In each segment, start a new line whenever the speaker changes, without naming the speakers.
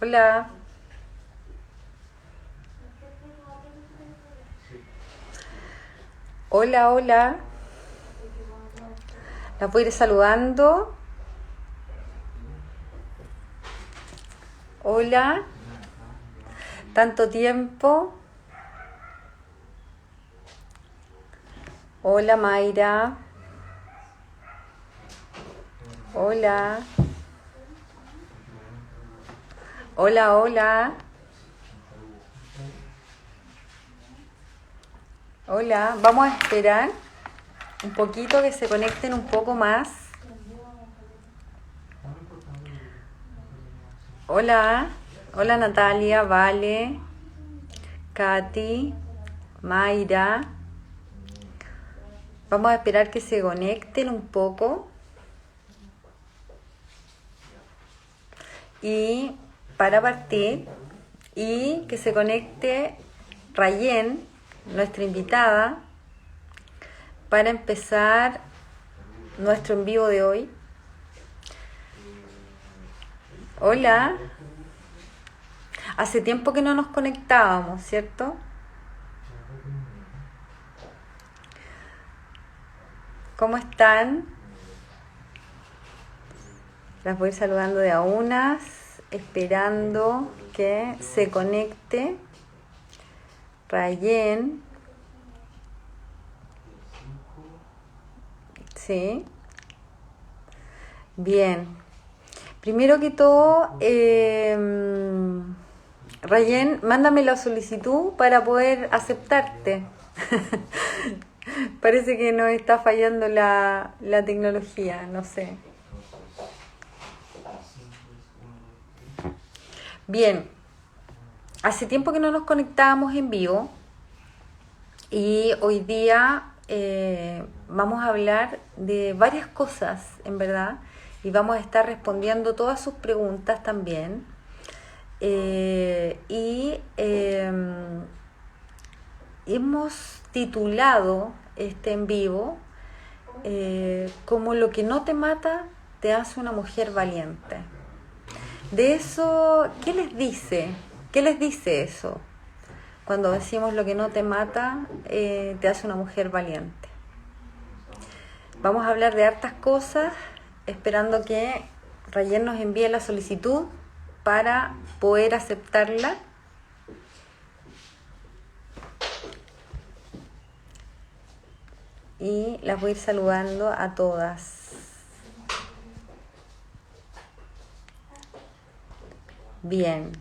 Hola, hola, hola. La voy a ir saludando. Hola, tanto tiempo. Hola, Mayra. Hola, hola, hola. Hola, vamos a esperar un poquito que se conecten un poco más. Hola, hola Natalia, Vale, Katy, Mayra. Vamos a esperar que se conecten un poco y para partir y que se conecte Rayen, nuestra invitada, para empezar nuestro en vivo de hoy. Hola, hace tiempo que no nos conectábamos, ¿cierto? ¿Cómo están? Las voy saludando de a unas, esperando que se conecte Rayen. Sí, bien. Primero que todo, Rayen, mándame la solicitud para poder aceptarte. Parece que nos está fallando la tecnología, no sé. Bien, hace tiempo que no nos conectábamos en vivo y hoy día vamos a hablar de varias cosas, en verdad, y vamos a estar respondiendo todas sus preguntas también. Hemos titulado este en vivo como lo que no te mata te hace una mujer valiente. De eso, ¿qué les dice? ¿Qué les dice eso? Cuando decimos lo que no te mata te hace una mujer valiente. Vamos a hablar de hartas cosas, esperando que Rayen nos envíe la solicitud para poder aceptarla. Y las voy a ir saludando a todas. Bien.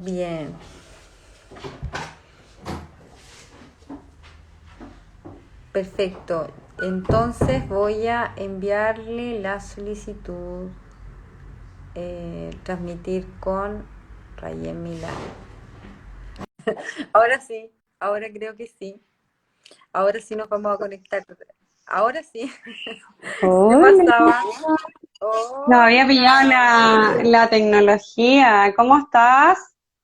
Bien. Perfecto. Entonces voy a enviarle la solicitud. Transmitir con Rayen Milán. Ahora sí, ahora creo que sí. Ahora sí nos vamos a conectar. Ahora sí. ¿Qué
Hola,
pasaba?
no había pillado
Hola.
la tecnología. ¿Cómo estás?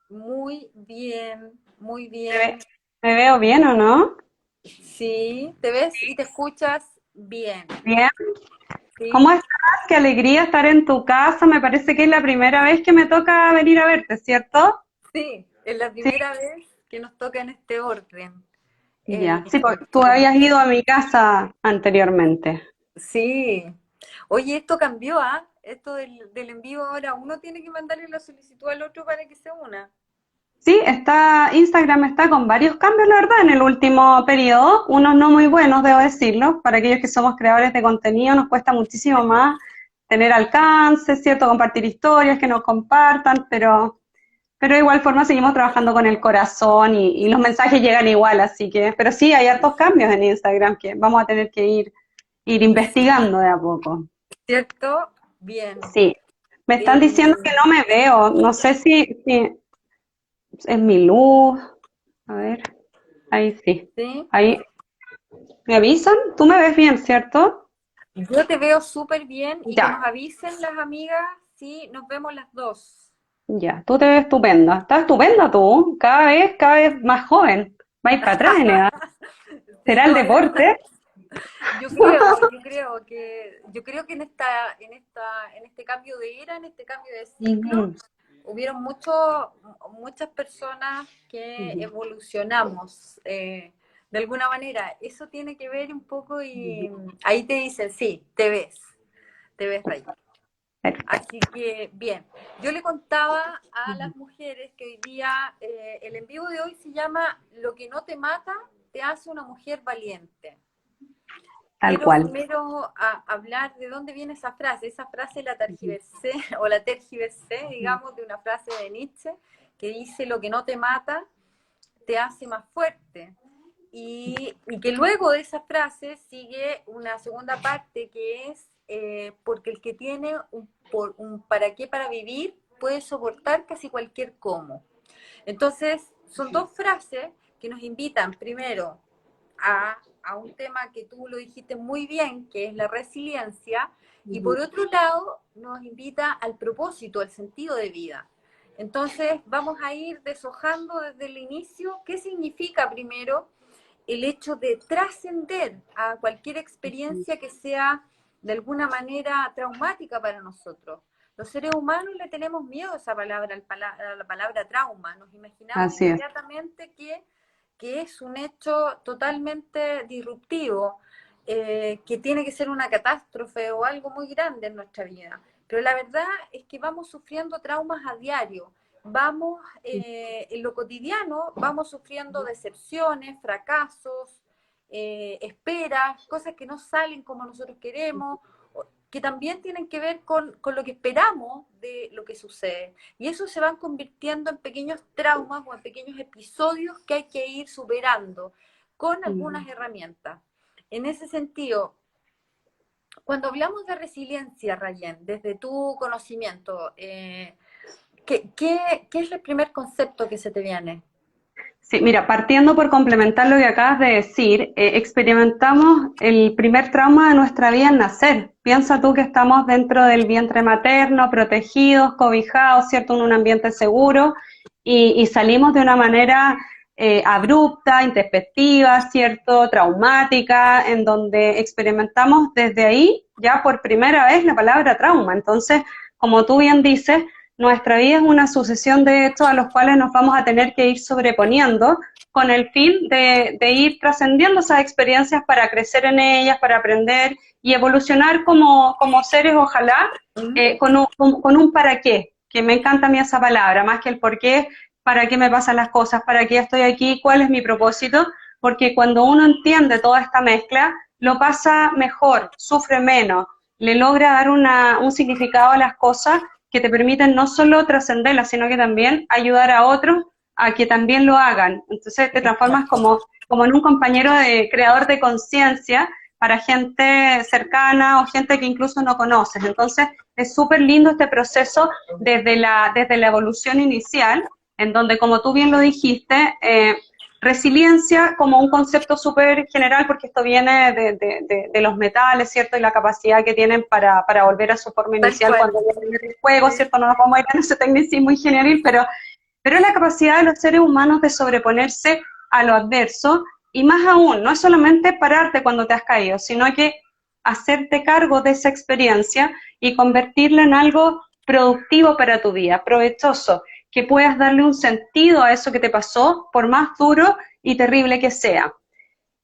Muy bien, muy
¿Me ve-
bien.
me veo bien o no?
Sí, ¿te ves y te escuchas bien?
Bien. ¿Cómo
Sí,
estás? Qué alegría estar en tu casa. Me parece que es la primera vez que me toca venir a verte, ¿cierto?
sí, es la
Sí.
primera vez que nos toca en este orden.
Ya.
Eh,
Sí, pues tú habías ido a mi casa anteriormente.
sí. Oye, esto cambió, ¿ah? Esto del envío ahora uno tiene que mandarle la solicitud al otro para que se una.
Sí, Instagram está con varios cambios, la verdad, en el último periodo, unos no muy buenos, debo decirlo, para aquellos que somos creadores de contenido nos cuesta muchísimo más tener alcance, ¿cierto? Compartir historias, que nos compartan, pero de igual forma seguimos trabajando con el corazón y los mensajes llegan igual, así que, pero sí, hay hartos cambios en Instagram que vamos a tener que ir investigando de a poco.
¿Cierto? Bien.
Sí, me están
Eh,
diciendo que no me veo, no sé si es mi luz, a ver. Ahí sí.
sí.
Ahí me avisan. Tú me ves bien, ¿cierto?
Yo te veo súper bien y que
Ya,
nos avisen las amigas si nos vemos las dos.
ya. Tú te ves estupenda. Estás estupenda tú. Cada vez más joven. Vais para atrás en edad. ¿Será el deporte?
Yo creo que en este cambio de era, en este cambio de ciclo,
Ujú,
hubieron muchas personas que
ujú,
evolucionamos de alguna manera. Eso tiene que ver un poco y
ujú.
ahí te dicen, sí, te ves Rayen. Así
Perfecto.
que, bien, yo le contaba a las mujeres que hoy día el en vivo de hoy se llama Lo que no te mata te hace una mujer valiente.
Tal
Quiero
cual.
primero hablar de dónde viene esa frase. Esa frase la tergiversé, o la tergiversé, digamos, de una frase de Nietzsche que dice: lo que no te mata te hace más fuerte. Y que luego de esa frase sigue una segunda parte que es porque el que tiene un para qué para vivir puede soportar casi cualquier cómo. Entonces, son dos frases que nos invitan primero a un tema que tú lo dijiste muy bien, que es la resiliencia, y por
Ujú.
otro lado nos invita al propósito, al sentido de vida. Entonces vamos a ir deshojando desde el inicio qué significa primero el hecho de trascender a cualquier experiencia que sea de alguna manera traumática para nosotros. Los seres humanos le tenemos miedo a esa palabra, a la palabra trauma. Nos imaginamos
Así es.
inmediatamente que es un hecho totalmente disruptivo, que tiene que ser una catástrofe o algo muy grande en nuestra vida. Pero la verdad es que vamos sufriendo traumas a diario, vamos en lo cotidiano, vamos sufriendo decepciones, fracasos, esperas, cosas que no salen como nosotros queremos, que también tienen que ver con lo que esperamos de lo que sucede. Y eso se van convirtiendo en pequeños traumas o en pequeños episodios que hay que ir superando con
Ujú.
algunas herramientas. En ese sentido, cuando hablamos de resiliencia, Rayen, desde tu conocimiento, ¿qué es el primer concepto que se te viene?
Sí, mira, partiendo por complementar lo que acabas de decir, experimentamos el primer trauma de nuestra vida al nacer. Piensa tú que estamos dentro del vientre materno, protegidos, cobijados, ¿cierto? En un ambiente seguro y salimos de una manera abrupta, introspectiva, ¿cierto? Traumática, en donde experimentamos desde ahí ya por primera vez la palabra trauma. Entonces, como tú bien dices, nuestra vida es una sucesión de hechos a los cuales nos vamos a tener que ir sobreponiendo con el fin de ir trascendiendo esas experiencias para crecer en ellas, para aprender y evolucionar como seres, ojalá, con un para qué, que me encanta a mí esa palabra, más que el por qué, para qué me pasan las cosas, para qué estoy aquí, cuál es mi propósito, porque cuando uno entiende toda esta mezcla, lo pasa mejor, sufre menos, le logra dar un significado a las cosas que te permiten no solo trascenderlas, sino que también ayudar a otros a que también lo hagan. Entonces te transformas como en un compañero de creador de conciencia para gente cercana o gente que incluso no conoces. Entonces es súper lindo este proceso desde la evolución inicial, en donde, como tú bien lo dijiste, resiliencia como un concepto súper general, porque esto viene de los metales, ¿cierto? Y la capacidad que tienen para volver a su forma
Tal
inicial
cual.
cuando viene el fuego,
Sí.
¿cierto? No nos vamos a ir en ese tecnicismo ingenieril, pero la capacidad de los seres humanos de sobreponerse a lo adverso, y más aún, no es solamente pararte cuando te has caído, sino que hacerte cargo de esa experiencia y convertirla en algo productivo para tu vida, provechoso, que puedas darle un sentido a eso que te pasó, por más duro y terrible que sea.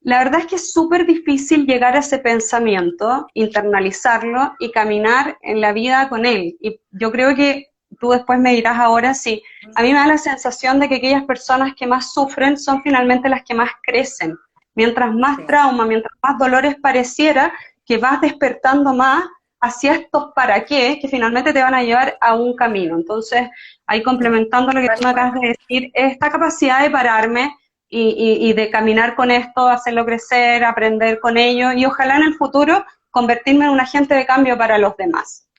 La verdad es que es súper difícil llegar a ese pensamiento, internalizarlo y caminar en la vida con él. Y yo creo que tú después me dirás ahora si a mí me da la sensación de que aquellas personas que más sufren son finalmente las que más crecen. Mientras más
Sí.
trauma, mientras más dolores pareciera que vas despertando más hacia estos para qué, que finalmente te van a llevar a un camino. Entonces, ahí complementando lo que tú
Tal
me
cual.
acabas de decir, esta capacidad de pararme y de caminar con esto, hacerlo crecer, aprender con ello y ojalá en el futuro convertirme en un agente de cambio para los demás.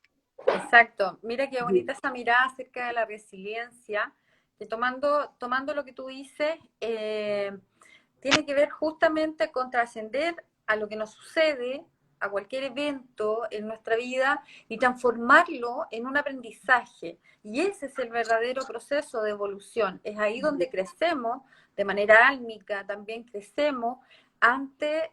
Exacto. Mira qué bonita esa mirada acerca de la resiliencia, que tomando lo que tú dices, tiene que ver justamente con trascender a lo que nos sucede, a cualquier evento en nuestra vida y transformarlo en un aprendizaje. Y ese es el verdadero proceso de evolución. Es ahí donde crecemos de manera álmica, también crecemos ante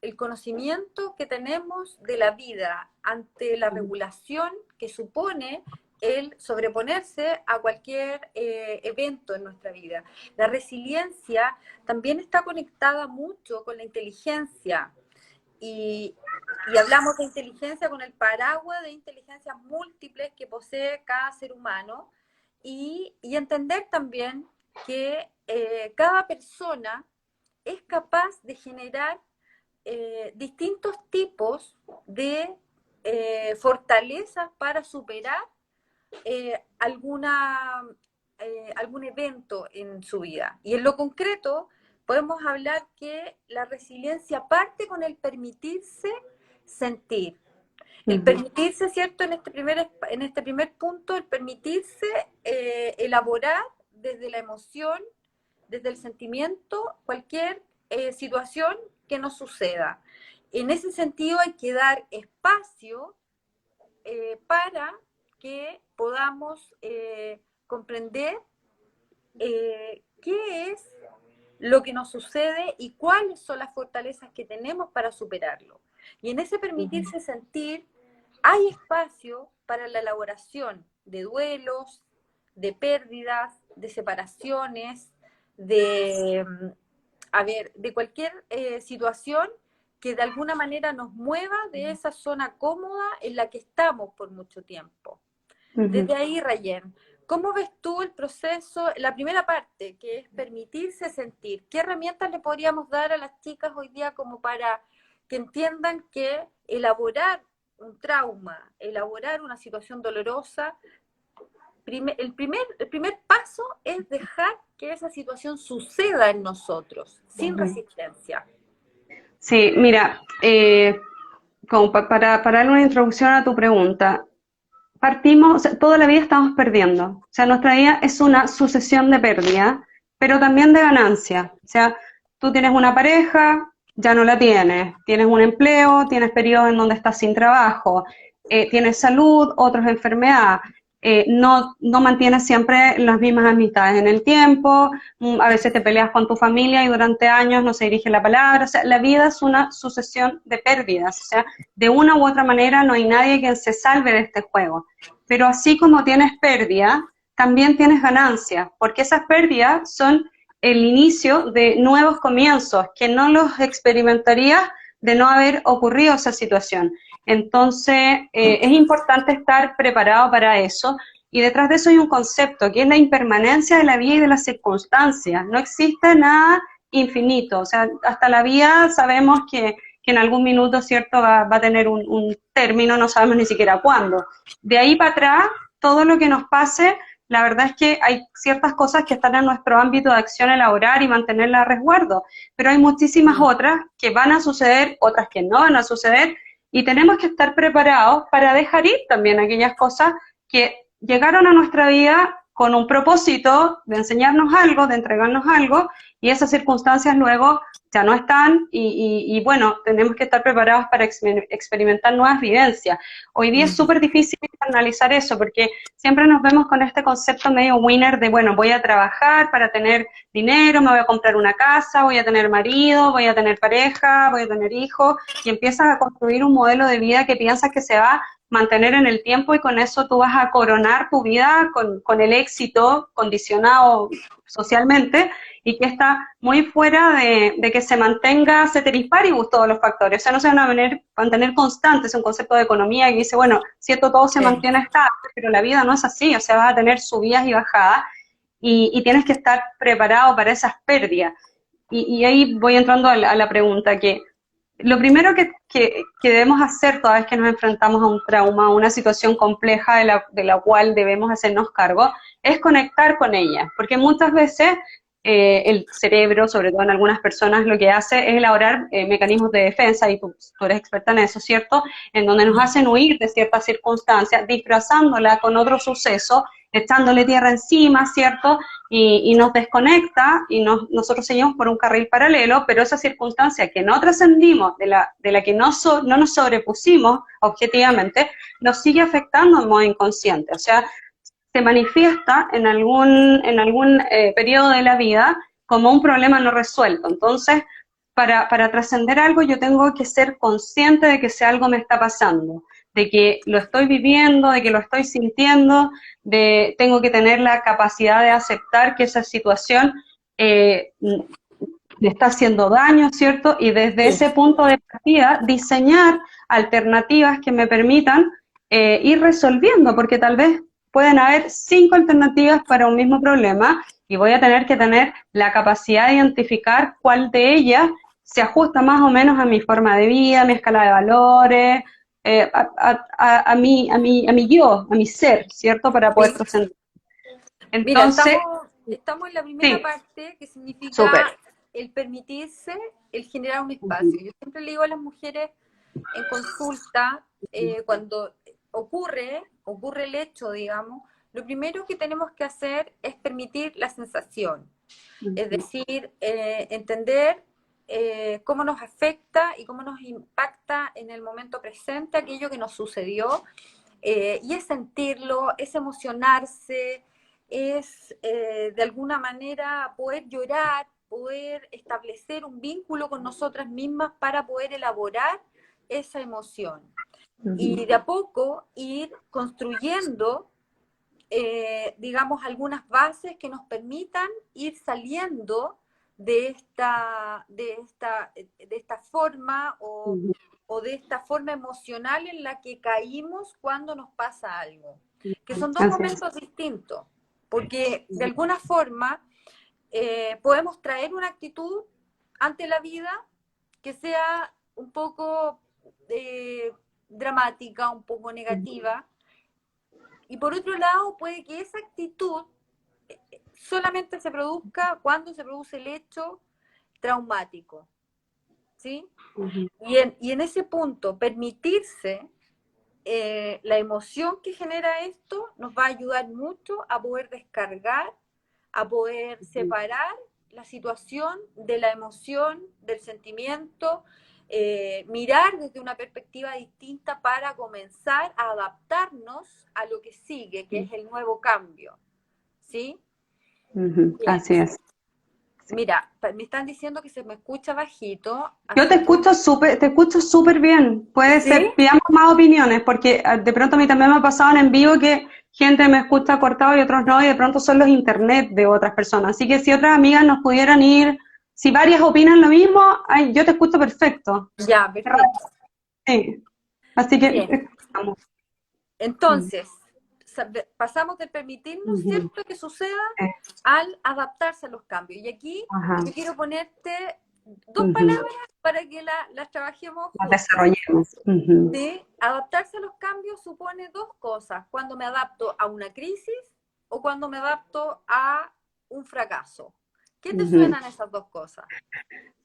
el conocimiento que tenemos de la vida, ante la regulación que supone el sobreponerse a cualquier evento en nuestra vida. La resiliencia también está conectada mucho con la inteligencia y, y hablamos de inteligencia con el paraguas de inteligencias múltiples que posee cada ser humano y entender también que cada persona es capaz de generar distintos tipos de fortalezas para superar algún evento en su vida. Y en lo concreto, podemos hablar que la resiliencia parte con el permitirse sentir. El permitirse, ¿cierto? En este primer punto, el permitirse elaborar desde la emoción, desde el sentimiento, cualquier situación que nos suceda. En ese sentido hay que dar espacio para que podamos comprender qué es lo que nos sucede y cuáles son las fortalezas que tenemos para superarlo. Y en ese permitirse sentir, hay espacio para la elaboración de duelos, de pérdidas, de separaciones, de cualquier situación que de alguna manera nos mueva de esa zona cómoda en la que estamos por mucho tiempo. Desde ahí, Rayen, ¿cómo ves tú el proceso, la primera parte, que es permitirse sentir? ¿Qué herramientas le podríamos dar a las chicas hoy día como para que entiendan que elaborar un trauma, elaborar una situación dolorosa, el primer paso es dejar que esa situación suceda en nosotros, sin resistencia?
Sí, mira, como para darle una introducción a tu pregunta, partimos, o sea, toda la vida estamos perdiendo, o sea, nuestra vida es una sucesión de pérdida, pero también de ganancia, o sea, tú tienes una pareja, ya no la tienes un empleo, tienes periodos en donde estás sin trabajo, tienes salud, otros enfermedad, no mantienes siempre las mismas amistades en el tiempo, a veces te peleas con tu familia y durante años no se dirige la palabra, o sea, la vida es una sucesión de pérdidas, o sea, de una u otra manera no hay nadie quien se salve de este juego, pero así como tienes pérdida, también tienes ganancia, porque esas pérdidas son el inicio de nuevos comienzos, que no los experimentarías de no haber ocurrido esa situación. Entonces, es importante estar preparado para eso, y detrás de eso hay un concepto, que es la impermanencia de la vida y de las circunstancias. No existe nada infinito, o sea, hasta la vida sabemos que en algún minuto, ¿cierto?, va a tener un término, no sabemos ni siquiera cuándo. De ahí para atrás, todo lo que nos pase, la verdad es que hay ciertas cosas que están en nuestro ámbito de acción elaborar y mantenerla a resguardo, pero hay muchísimas otras que van a suceder, otras que no van a suceder, y tenemos que estar preparados para dejar ir también aquellas cosas que llegaron a nuestra vida con un propósito de enseñarnos algo, de entregarnos algo, y esas circunstancias luego ya no están, y bueno, tenemos que estar preparados para experimentar nuevas vivencias. Hoy día es súper difícil analizar eso, porque siempre nos vemos con este concepto medio winner de, bueno, voy a trabajar para tener dinero, me voy a comprar una casa, voy a tener marido, voy a tener pareja, voy a tener hijos, y empiezas a construir un modelo de vida que piensas que se va a mantener en el tiempo, y con eso tú vas a coronar tu vida con el éxito condicionado socialmente, y que está muy fuera de que se mantenga ceteris paribus todos los factores, o sea, no se van a mantener constantes, es un concepto de economía que dice, bueno, cierto, todo se mantiene estable, pero la vida no es así, o sea, vas a tener subidas y bajadas, y tienes que estar preparado para esas pérdidas. Y ahí voy entrando a la pregunta, que lo primero que debemos hacer toda vez que nos enfrentamos a un trauma, a una situación compleja de la cual debemos hacernos cargo, es conectar con ella, porque muchas veces el cerebro, sobre todo en algunas personas, lo que hace es elaborar mecanismos de defensa, y tú eres experta en eso, ¿cierto?, en donde nos hacen huir de ciertas circunstancias, disfrazándola con otro suceso, echándole tierra encima, ¿cierto?, y nos desconecta, y nosotros seguimos por un carril paralelo, pero esa circunstancia que no trascendimos, de la que no nos sobrepusimos objetivamente, nos sigue afectando en modo inconsciente, o sea, se manifiesta en algún periodo de la vida, como un problema no resuelto. Entonces, para trascender algo yo tengo que ser consciente de que ese algo me está pasando, de que lo estoy viviendo, de que lo estoy sintiendo, tengo que tener la capacidad de aceptar que esa situación le está haciendo daño, ¿cierto? Y desde ese punto de partida, diseñar alternativas que me permitan ir resolviendo, porque tal vez pueden haber 5 alternativas para un mismo problema y voy a tener que tener la capacidad de identificar cuál de ellas se ajusta más o menos a mi forma de vida, a mi escala de valores, a mi yo, a mi ser, ¿cierto? Para poder trascender.
Mira,
Entonces,
estamos en la primera
sí,
parte, que significa
súper.
el permitirse, el generar un espacio. Yo siempre le digo a las mujeres en consulta, cuando ocurre el hecho, digamos, lo primero que tenemos que hacer es permitir la sensación. Es decir, entender cómo nos afecta y cómo nos impacta en el momento presente aquello que nos sucedió, y es sentirlo, es emocionarse, es de alguna manera poder llorar, poder establecer un vínculo con nosotras mismas para poder elaborar esa emoción. Y de a poco ir construyendo, digamos, algunas bases que nos permitan ir saliendo de esta forma o de esta forma emocional en la que caímos cuando nos pasa algo. Que son dos momentos distintos, porque de alguna forma podemos traer una actitud ante la vida que sea un poco dramática, un poco negativa, y por otro lado puede que esa actitud solamente se produzca cuando se produce el hecho traumático, ¿sí? Y en ese punto, permitirse la emoción que genera esto nos va a ayudar mucho a poder descargar, a poder separar la situación de la emoción, del sentimiento, mirar desde una perspectiva distinta para comenzar a adaptarnos a lo que sigue, que es el nuevo cambio, ¿sí?
Así es.
Mira, me están diciendo que se me escucha bajito.
Yo te escucho súper bien. Puede
¿Sí?
ser, pidamos más opiniones, porque de pronto a mí también me ha pasado en vivo que gente me escucha cortado y otros no, y de pronto son los internet de otras personas. Así que si otras amigas nos pudieran ir, si varias opinan lo mismo, ay, yo te escucho perfecto.
Ya, perfecto.
Sí. Así que
Bien.
escuchamos.
Entonces, pasamos de permitirnos, ¿cierto?, que suceda al adaptarse a los cambios. Y aquí yo quiero ponerte dos palabras para que las trabajemos
Las
juntos.
desarrollemos.
¿Sí? Adaptarse a los cambios supone dos cosas: cuando me adapto a una crisis o cuando me adapto a un fracaso. ¿Qué te suenan esas dos cosas?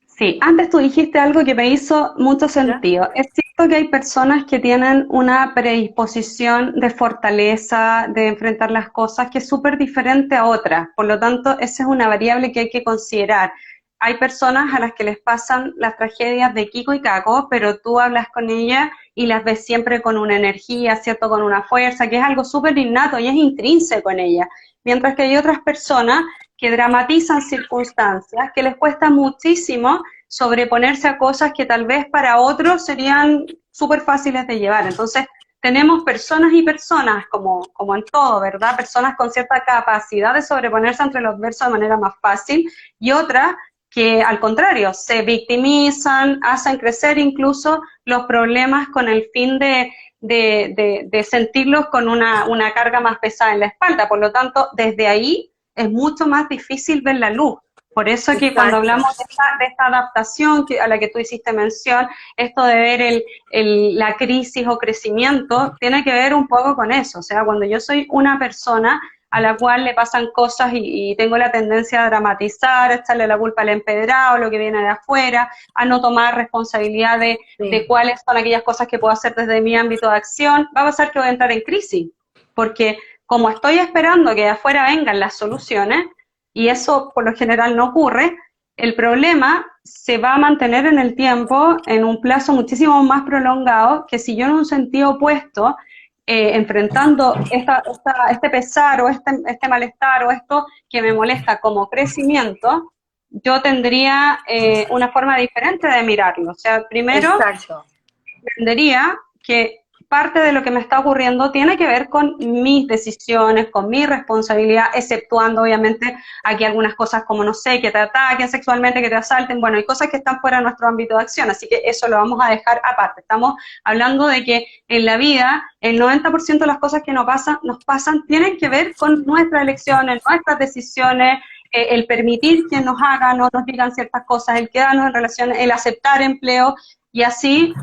Sí, antes tú dijiste algo que me hizo mucho sentido. Es cierto que hay personas que tienen una predisposición de fortaleza, de enfrentar las cosas, que es súper diferente a otras. Por lo tanto, esa es una variable que hay que considerar. Hay personas a las que les pasan las tragedias de Kiko y Kako, pero tú hablas con ellas y las ves siempre con una energía, ¿cierto? Con una fuerza, que es algo súper innato y es intrínseco en ellas. Mientras que hay otras personas que dramatizan circunstancias, que les cuesta muchísimo sobreponerse a cosas que tal vez para otros serían súper fáciles de llevar. Entonces, tenemos personas y personas, como en todo, ¿verdad? Personas con cierta capacidad de sobreponerse ante los adversos de manera más fácil, y otras que, al contrario, se victimizan, hacen crecer incluso los problemas con el fin de sentirlos con una carga más pesada en la espalda. Por lo tanto, desde ahí es mucho más difícil ver la luz. Por eso que cuando hablamos de esta adaptación a la que tú hiciste mención, esto de ver la crisis o crecimiento, tiene que ver un poco con eso. O sea, cuando yo soy una persona a la cual le pasan cosas y tengo la tendencia a dramatizar, a echarle la culpa al empedrado, lo que viene de afuera, a no tomar responsabilidad de cuáles son aquellas cosas que puedo hacer desde mi ámbito de acción, va a pasar que voy a entrar en crisis, porque como estoy esperando que de afuera vengan las soluciones, y eso por lo general no ocurre, el problema se va a mantener en el tiempo en un plazo muchísimo más prolongado que si yo en un sentido opuesto, enfrentando este pesar o este malestar o esto que me molesta como crecimiento, yo tendría una forma diferente de mirarlo. O sea, primero
Exacto.
entendería que parte de lo que me está ocurriendo tiene que ver con mis decisiones, con mi responsabilidad, exceptuando obviamente aquí algunas cosas como, no sé, que te ataquen sexualmente, que te asalten, bueno, hay cosas que están fuera de nuestro ámbito de acción, así que eso lo vamos a dejar aparte. Estamos hablando de que en la vida el 90% de las cosas que nos pasan tienen que ver con nuestras elecciones, nuestras decisiones, el permitir que nos hagan o nos digan ciertas cosas, el quedarnos en relaciones, el aceptar empleo, y así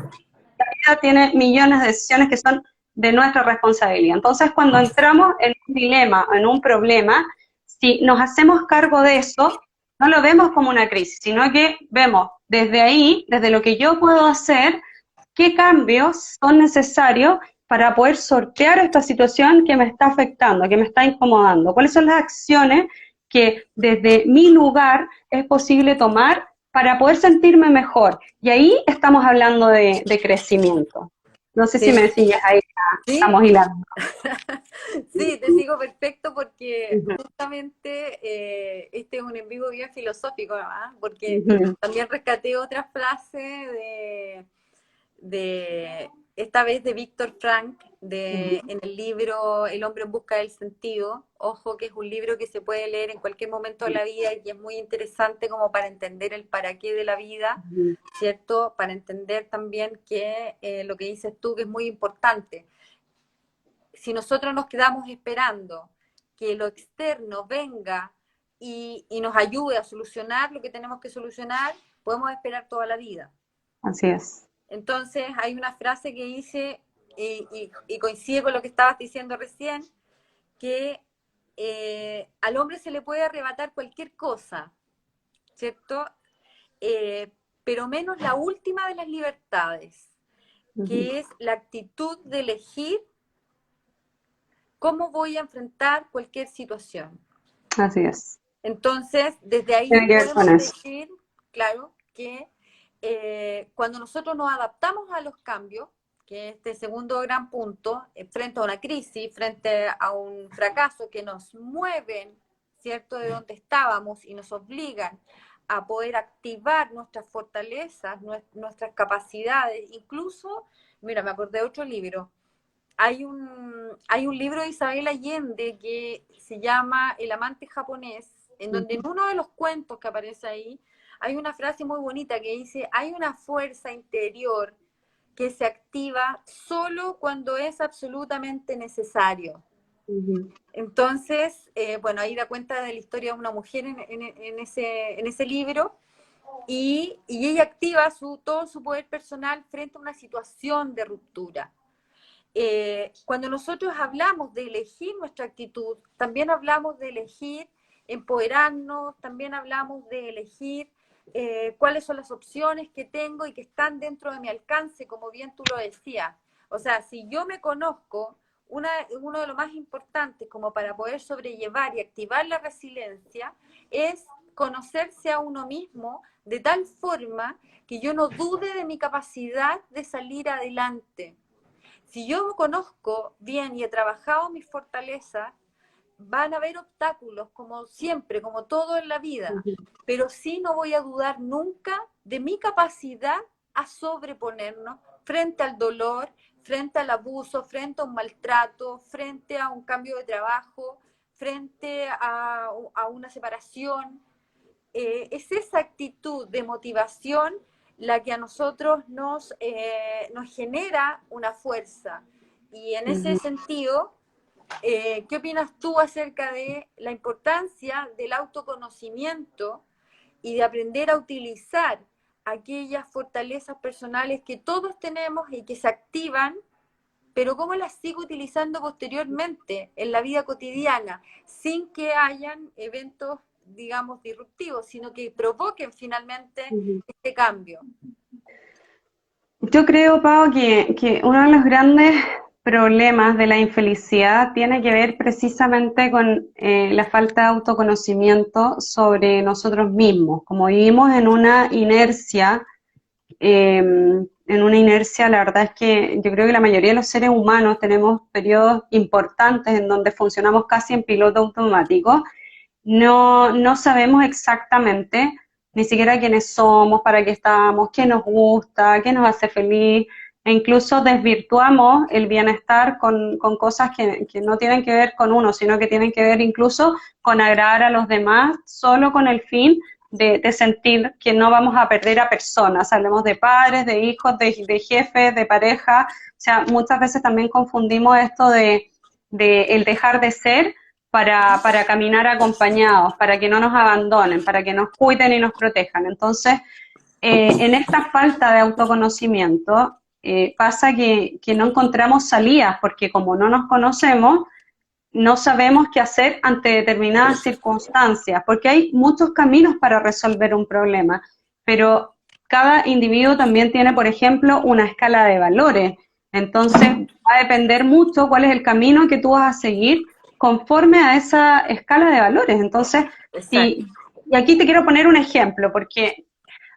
tiene millones de decisiones que son de nuestra responsabilidad. Entonces, cuando entramos en un dilema, en un problema, si nos hacemos cargo de eso, no lo vemos como una crisis, sino que vemos desde ahí, desde lo que yo puedo hacer, qué cambios son necesarios para poder sortear esta situación que me está afectando, que me está incomodando. ¿Cuáles son las acciones que desde mi lugar es posible tomar para poder sentirme mejor? Y ahí estamos hablando de crecimiento. No sé si
Sí,
me sigues ahí,
sí,
estamos hilando.
sí, te sigo perfecto porque
Ujú,
justamente este es un en vivo bien filosófico, ¿ah? Porque
ujú,
también rescaté otra frase esta vez de Víctor Frank, en el libro El hombre en busca del sentido. Ojo que es un libro que se puede leer en cualquier momento de la vida y es muy interesante como para entender el para qué de la vida,
ujú.
¿cierto? Para entender también que lo que dices tú, que es muy importante. Si nosotros nos quedamos esperando que lo externo venga y nos ayude a solucionar lo que tenemos que solucionar, podemos esperar toda la vida.
Así es.
Entonces hay una frase que dice, y coincide con lo que estabas diciendo recién, que al hombre se le puede arrebatar cualquier cosa, ¿cierto? Pero menos la última de las libertades,
Ujú.
que es la actitud de elegir cómo voy a enfrentar cualquier situación.
Así es.
Entonces, desde ahí
Tiene que ver con
podemos
eso.
decir, claro, que cuando nosotros nos adaptamos a los cambios, que este segundo gran punto, frente a una crisis, frente a un fracaso que nos mueven, ¿cierto?, de donde estábamos y nos obligan a poder activar nuestras fortalezas, nuestras capacidades, incluso, mira, me acordé de otro libro, hay un libro de Isabel Allende que se llama El amante japonés, en donde en uno de los cuentos que aparece ahí, hay una frase muy bonita que dice, hay una fuerza interior que se activa solo cuando es absolutamente necesario.
Ujú.
Entonces, bueno, ahí da cuenta de la historia de una mujer en ese libro, y ella activa todo su poder personal frente a una situación de ruptura. Cuando nosotros hablamos de elegir nuestra actitud, también hablamos de elegir empoderarnos, también hablamos de elegir cuáles son las opciones que tengo y que están dentro de mi alcance, como bien tú lo decías. O sea, si yo me conozco, uno de los más importantes como para poder sobrellevar y activar la resiliencia es conocerse a uno mismo de tal forma que yo no dude de mi capacidad de salir adelante. Si yo me conozco bien y he trabajado mis fortalezas, van a haber obstáculos, como siempre, como todo en la vida,
Ujú.
pero sí no voy a dudar nunca de mi capacidad a sobreponernos frente al dolor, frente al abuso, frente a un maltrato, frente a un cambio de trabajo, frente a una separación. Es esa actitud de motivación la que a nosotros nos genera una fuerza. Y en ese
Ujú.
sentido, ¿qué opinas tú acerca de la importancia del autoconocimiento y de aprender a utilizar aquellas fortalezas personales que todos tenemos y que se activan, pero cómo las sigo utilizando posteriormente en la vida cotidiana, sin que hayan eventos, digamos, disruptivos, sino que provoquen finalmente
Ujú.
este cambio?
Yo creo, Pau, que uno de los grandes problemas de la infelicidad tiene que ver precisamente con la falta de autoconocimiento sobre nosotros mismos. Como vivimos en una inercia, la verdad es que yo creo que la mayoría de los seres humanos tenemos periodos importantes en donde funcionamos casi en piloto automático. No sabemos exactamente ni siquiera quiénes somos, para qué estamos, qué nos gusta, qué nos hace feliz, e incluso desvirtuamos el bienestar con cosas que no tienen que ver con uno, sino que tienen que ver incluso con agradar a los demás, solo con el fin de sentir que no vamos a perder a personas. Hablemos de padres, de hijos, de jefes, de pareja. O sea, muchas veces también confundimos esto de el dejar de ser para caminar acompañados, para que no nos abandonen, para que nos cuiden y nos protejan. Entonces, en esta falta de autoconocimiento, pasa que no encontramos salidas, porque como no nos conocemos, no sabemos qué hacer ante determinadas circunstancias, porque hay muchos caminos para resolver un problema, pero cada individuo también tiene, por ejemplo, una escala de valores. Entonces, va a depender mucho cuál es el camino que tú vas a seguir conforme a esa escala de valores. Entonces, y aquí te quiero poner un ejemplo, porque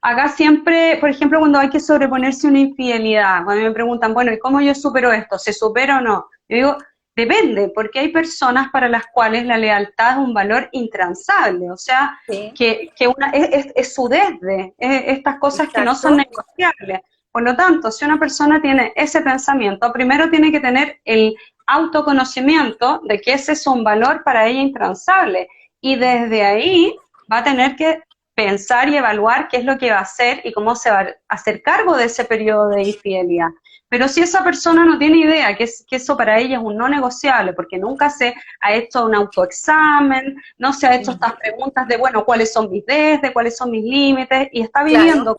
acá siempre, por ejemplo, cuando hay que sobreponerse a una infidelidad, cuando me preguntan, bueno, ¿y cómo yo supero esto? ¿Se supera o no? Yo digo, depende, porque hay personas para las cuales la lealtad es un valor intransable, o sea,
Sí,
que una, es su desde, es estas cosas que no son
exacto.
negociables. Por lo tanto, si una persona tiene ese pensamiento, primero tiene que tener el autoconocimiento de que ese es un valor para ella intransable, y desde ahí va a tener que pensar y evaluar qué es lo que va a hacer y cómo se va a hacer cargo de ese periodo de infidelidad. Pero si esa persona no tiene idea que eso para ella es un no negociable, porque nunca se ha hecho un autoexamen, no se ha hecho estas preguntas de, bueno, ¿cuáles son mis desde, cuáles son mis límites? Y está
Claro,
viviendo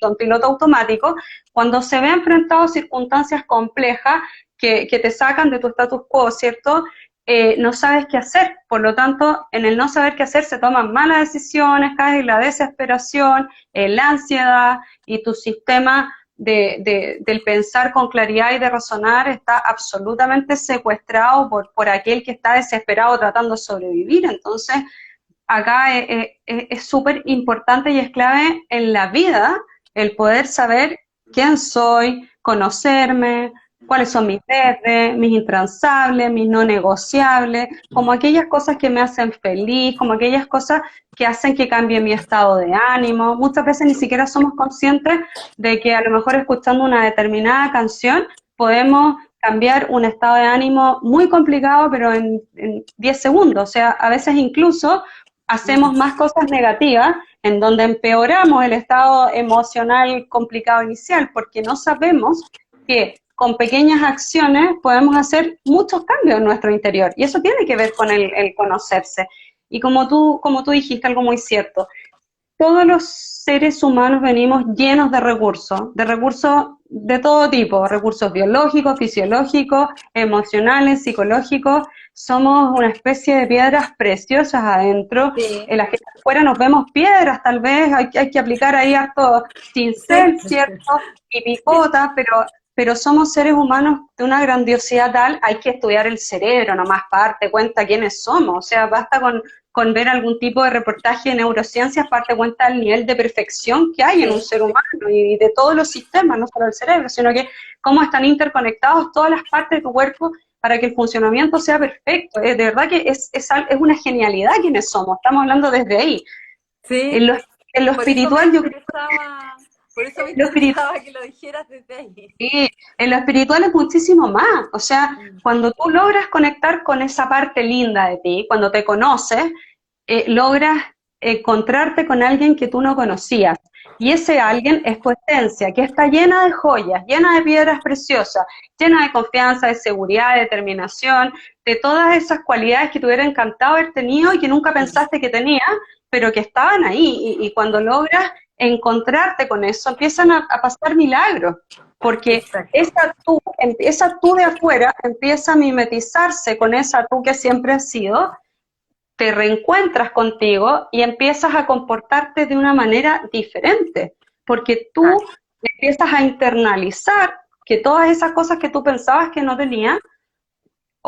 en piloto automático, cuando se ve enfrentado a circunstancias complejas que te sacan de tu status quo, ¿cierto? No sabes qué hacer. Por lo tanto, en el no saber qué hacer se toman malas decisiones, caes en la desesperación, en la ansiedad, y tu sistema del pensar con claridad y de razonar está absolutamente secuestrado por aquel que está desesperado tratando de sobrevivir. Entonces, acá es súper importante y es clave en la vida el poder saber quién soy, conocerme, cuáles son mis desdes, mis intransables, mis no negociables, como aquellas cosas que me hacen feliz, como aquellas cosas que hacen que cambie mi estado de ánimo. Muchas veces ni siquiera somos conscientes de que a lo mejor escuchando una determinada canción podemos cambiar un estado de ánimo muy complicado, pero en 10 segundos. O sea, a veces incluso hacemos más cosas negativas en donde empeoramos el estado emocional complicado inicial, porque no sabemos que con pequeñas acciones podemos hacer muchos cambios en nuestro interior, y eso tiene que ver con el conocerse. Y como tú dijiste algo muy cierto, todos los seres humanos venimos llenos de recursos de todo tipo, recursos biológicos, fisiológicos, emocionales, psicológicos. Somos una especie de piedras preciosas adentro,
sí,
en las que afuera nos vemos piedras, tal vez hay que aplicar ahí harto
sí,
cincel, ¿cierto? Y picota, pero somos seres humanos de una grandiosidad tal, hay que estudiar el cerebro nomás para darte cuenta quiénes somos. O sea, basta con ver algún tipo de reportaje de neurociencias para darte cuenta del nivel de perfección que hay en un
sí.
ser humano y de todos los sistemas, no solo el cerebro, sino que cómo están interconectados todas las partes de tu cuerpo para que el funcionamiento sea perfecto. De verdad que es una genialidad quienes somos, estamos hablando desde ahí. En
Sí,
lo, en lo
por eso me
espiritual, yo creo
interesaba, por eso me
que
interesaba que lo dijeras desde ahí.
en lo espiritual es muchísimo más. O sea,
Mm.
cuando tú logras conectar con esa parte linda de ti, cuando te conoces, logras encontrarte con alguien que tú no conocías. Y ese alguien es tu esencia, que está llena de joyas, llena de piedras preciosas, llena de confianza, de seguridad, de determinación, de todas esas cualidades que te hubiera encantado haber tenido y que nunca pensaste que tenías, pero que estaban ahí. Y cuando logras encontrarte con eso, empiezan a pasar milagros, porque
Exacto.
esa tú de afuera empieza a mimetizarse con esa tú que siempre has sido, te reencuentras contigo y empiezas a comportarte de una manera diferente, porque tú
Exacto.
empiezas a internalizar que todas esas cosas que tú pensabas que no tenías,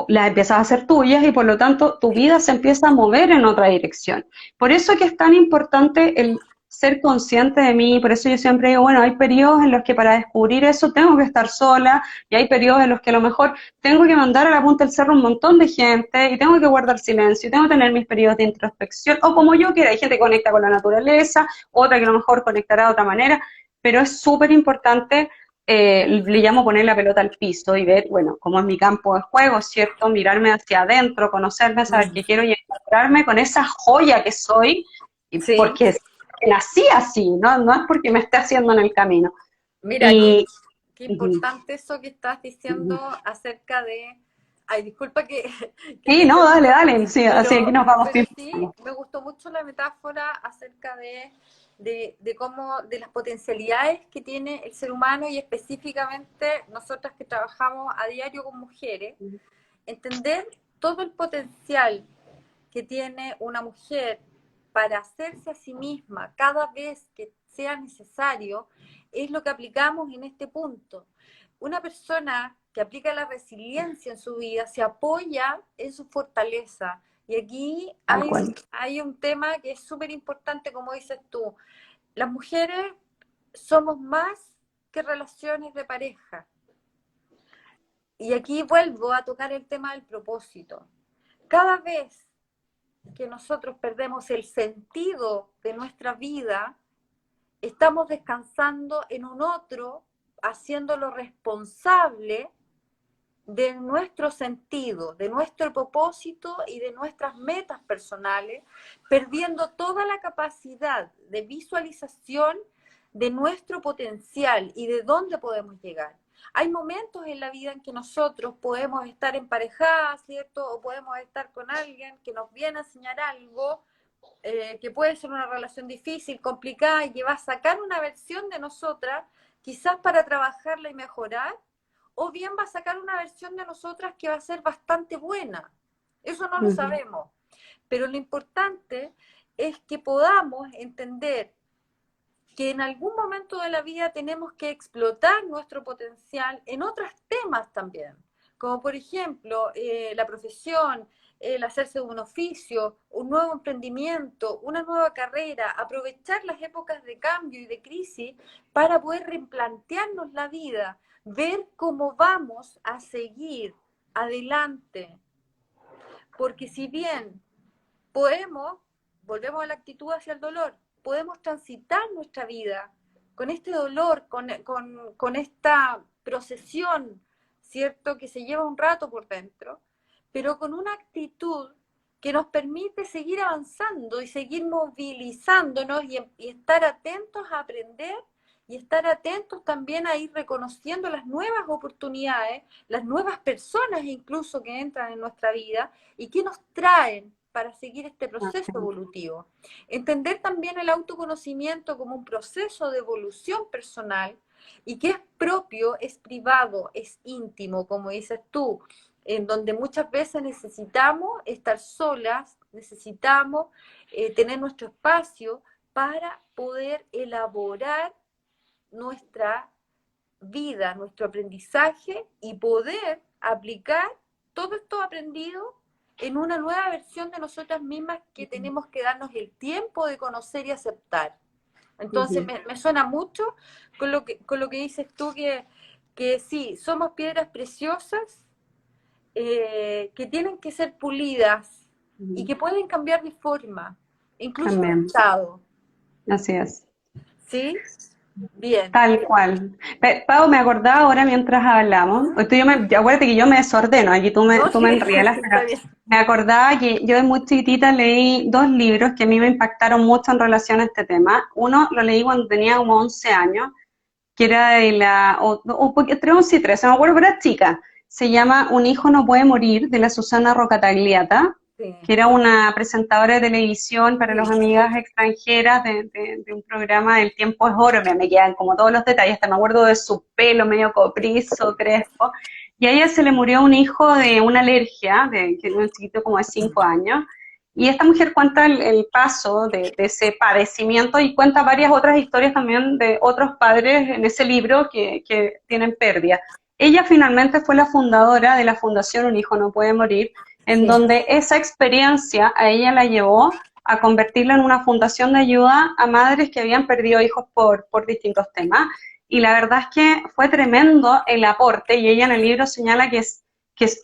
las empiezas a hacer tuyas, y por lo tanto tu vida se empieza a mover en otra dirección. Por eso que es tan importante el ser consciente de mí, por eso yo siempre digo, bueno, hay periodos en los que para descubrir eso tengo que estar sola, y hay periodos en los que a lo mejor tengo que mandar a la punta del cerro un montón de gente, y tengo que guardar silencio, y tengo que tener mis periodos de introspección, o como yo quiera, hay gente que conecta con la naturaleza, otra que a lo mejor conectará de otra manera, pero es súper importante, le llamo poner la pelota al piso y ver, bueno, cómo es mi campo de juego, ¿cierto? Mirarme hacia adentro, conocerme, saber qué quiero y encontrarme con esa joya que soy, y
Sí.
porque nací así, ¿no? No es porque me esté haciendo en el camino.
Mira,
Y
qué
ujú,
importante eso que estás diciendo
ujú.
acerca de... Ay, disculpa que te
Sí, no, dale,
interrumpa,
dale, sí, así aquí nos vamos
pero
pim,
sí,
pam.
me gustó mucho la metáfora acerca de cómo, de las potencialidades que tiene el ser humano y específicamente nosotras que trabajamos a diario con mujeres, entender todo el potencial que tiene una mujer para hacerse a sí misma cada vez que sea necesario, es lo que aplicamos en este punto. Una persona que aplica la resiliencia en su vida se apoya en su fortaleza. Y aquí
Tal cual.
hay un tema que es súper importante, como dices tú. Las mujeres somos más que relaciones de pareja. Y aquí vuelvo a tocar el tema del propósito. Cada vez que nosotros perdemos el sentido de nuestra vida, estamos descansando en un otro, haciéndolo responsable de nuestro sentido, de nuestro propósito y de nuestras metas personales, perdiendo toda la capacidad de visualización de nuestro potencial y de dónde podemos llegar. Hay momentos en la vida en que nosotros podemos estar emparejadas, ¿cierto? O podemos estar con alguien que nos viene a enseñar algo, que puede ser una relación difícil, complicada, y que va a sacar una versión de nosotras, quizás para trabajarla y mejorar, o bien va a sacar una versión de nosotras que va a ser bastante buena. Eso no lo
Ujú,
sabemos. Pero lo importante es que podamos entender que en algún momento de la vida tenemos que explotar nuestro potencial en otros temas también, como por ejemplo la profesión, el hacerse de un oficio, un nuevo emprendimiento, una nueva carrera, aprovechar las épocas de cambio y de crisis para poder replantearnos la vida, ver cómo vamos a seguir adelante, porque si bien podemos, volvemos a la actitud hacia el dolor, podemos transitar nuestra vida con este dolor, con esta procesión, ¿cierto? Que se lleva un rato por dentro, pero con una actitud que nos permite seguir avanzando y seguir movilizándonos y estar atentos a aprender y estar atentos también a ir reconociendo las nuevas oportunidades, las nuevas personas incluso que entran en nuestra vida y que nos traen para seguir este proceso
así.
evolutivo. Entender también el autoconocimiento como un proceso de evolución personal y que es propio, es privado, es íntimo, como dices tú, en donde muchas veces necesitamos estar solas, necesitamos tener nuestro espacio para poder elaborar nuestra vida, nuestro aprendizaje y poder aplicar todo esto aprendido en una nueva versión de nosotras mismas que tenemos que darnos el tiempo de conocer y aceptar. Entonces
Ujú.
me suena mucho con lo que dices tú, que sí, somos piedras preciosas, que tienen que ser pulidas y
Ujú.
que pueden cambiar de forma, incluso de
También,
estado.
así es.
¿Sí? Bien.
Tal cual. Pau, me acordaba ahora mientras hablamos, pues acuérdate que yo me desordeno, aquí
No,
tú
sí,
me enrielas,
está
pero
bien.
me acordaba que yo de muy chiquitita leí dos libros que a mí me impactaron mucho en relación a este tema. Uno lo leí cuando tenía como 11 años, que era de entre 11 y 13, no me acuerdo, pero era chica. Se llama Un hijo no puede morir, de la Susana Rocatagliata,
Sí,
que era una presentadora de televisión para las
sí.
amigas extranjeras de un programa del Tiempo es Oro, me quedan como todos los detalles, hasta me acuerdo de su pelo medio coprizo, crespo, y a ella se le murió un hijo de una alergia, que era un chiquito como de 5 años, y esta mujer cuenta el paso de ese padecimiento y cuenta varias otras historias también de otros padres en ese libro que tienen pérdida. Ella finalmente fue la fundadora de la Fundación Un Hijo No Puede Morir, en
Sí.
donde esa experiencia a ella la llevó a convertirlo en una fundación de ayuda a madres que habían perdido hijos por distintos temas. Y la verdad es que fue tremendo el aporte, y ella en el libro señala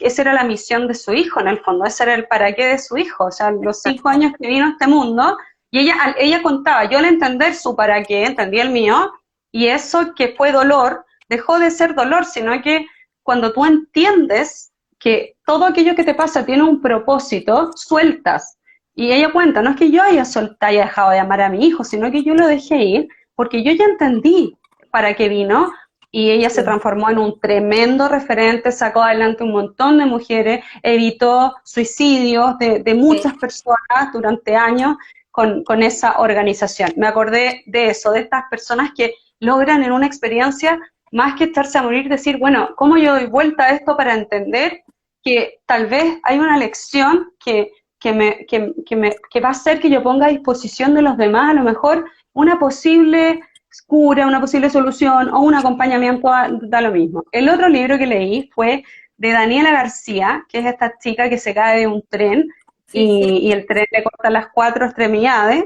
esa era la misión de su hijo, en el fondo, ese era el para qué de su hijo, o sea, los 5 años que vino a este mundo, y ella contaba, yo al entender su para qué, entendí el mío, y eso que fue dolor, dejó de ser dolor, sino que cuando tú entiendes que todo aquello que te pasa tiene un propósito, sueltas. Y ella cuenta, no es que yo haya soltado y dejado de amar a mi hijo, sino que yo lo dejé ir porque yo ya entendí para qué vino, y ella se transformó en un tremendo referente, sacó adelante un montón de mujeres, evitó suicidios de muchas personas durante años con esa organización. Me acordé de eso, de estas personas que logran en una experiencia, más que echarse a morir, decir, bueno, ¿cómo yo doy vuelta a esto para entender que tal vez hay una lección que va a hacer que yo ponga a disposición de los demás a lo mejor una posible cura, una posible solución o un acompañamiento, da lo mismo. El otro libro que leí fue de Daniela García, que es esta chica que se cae de un tren y el tren le corta las 4 extremidades,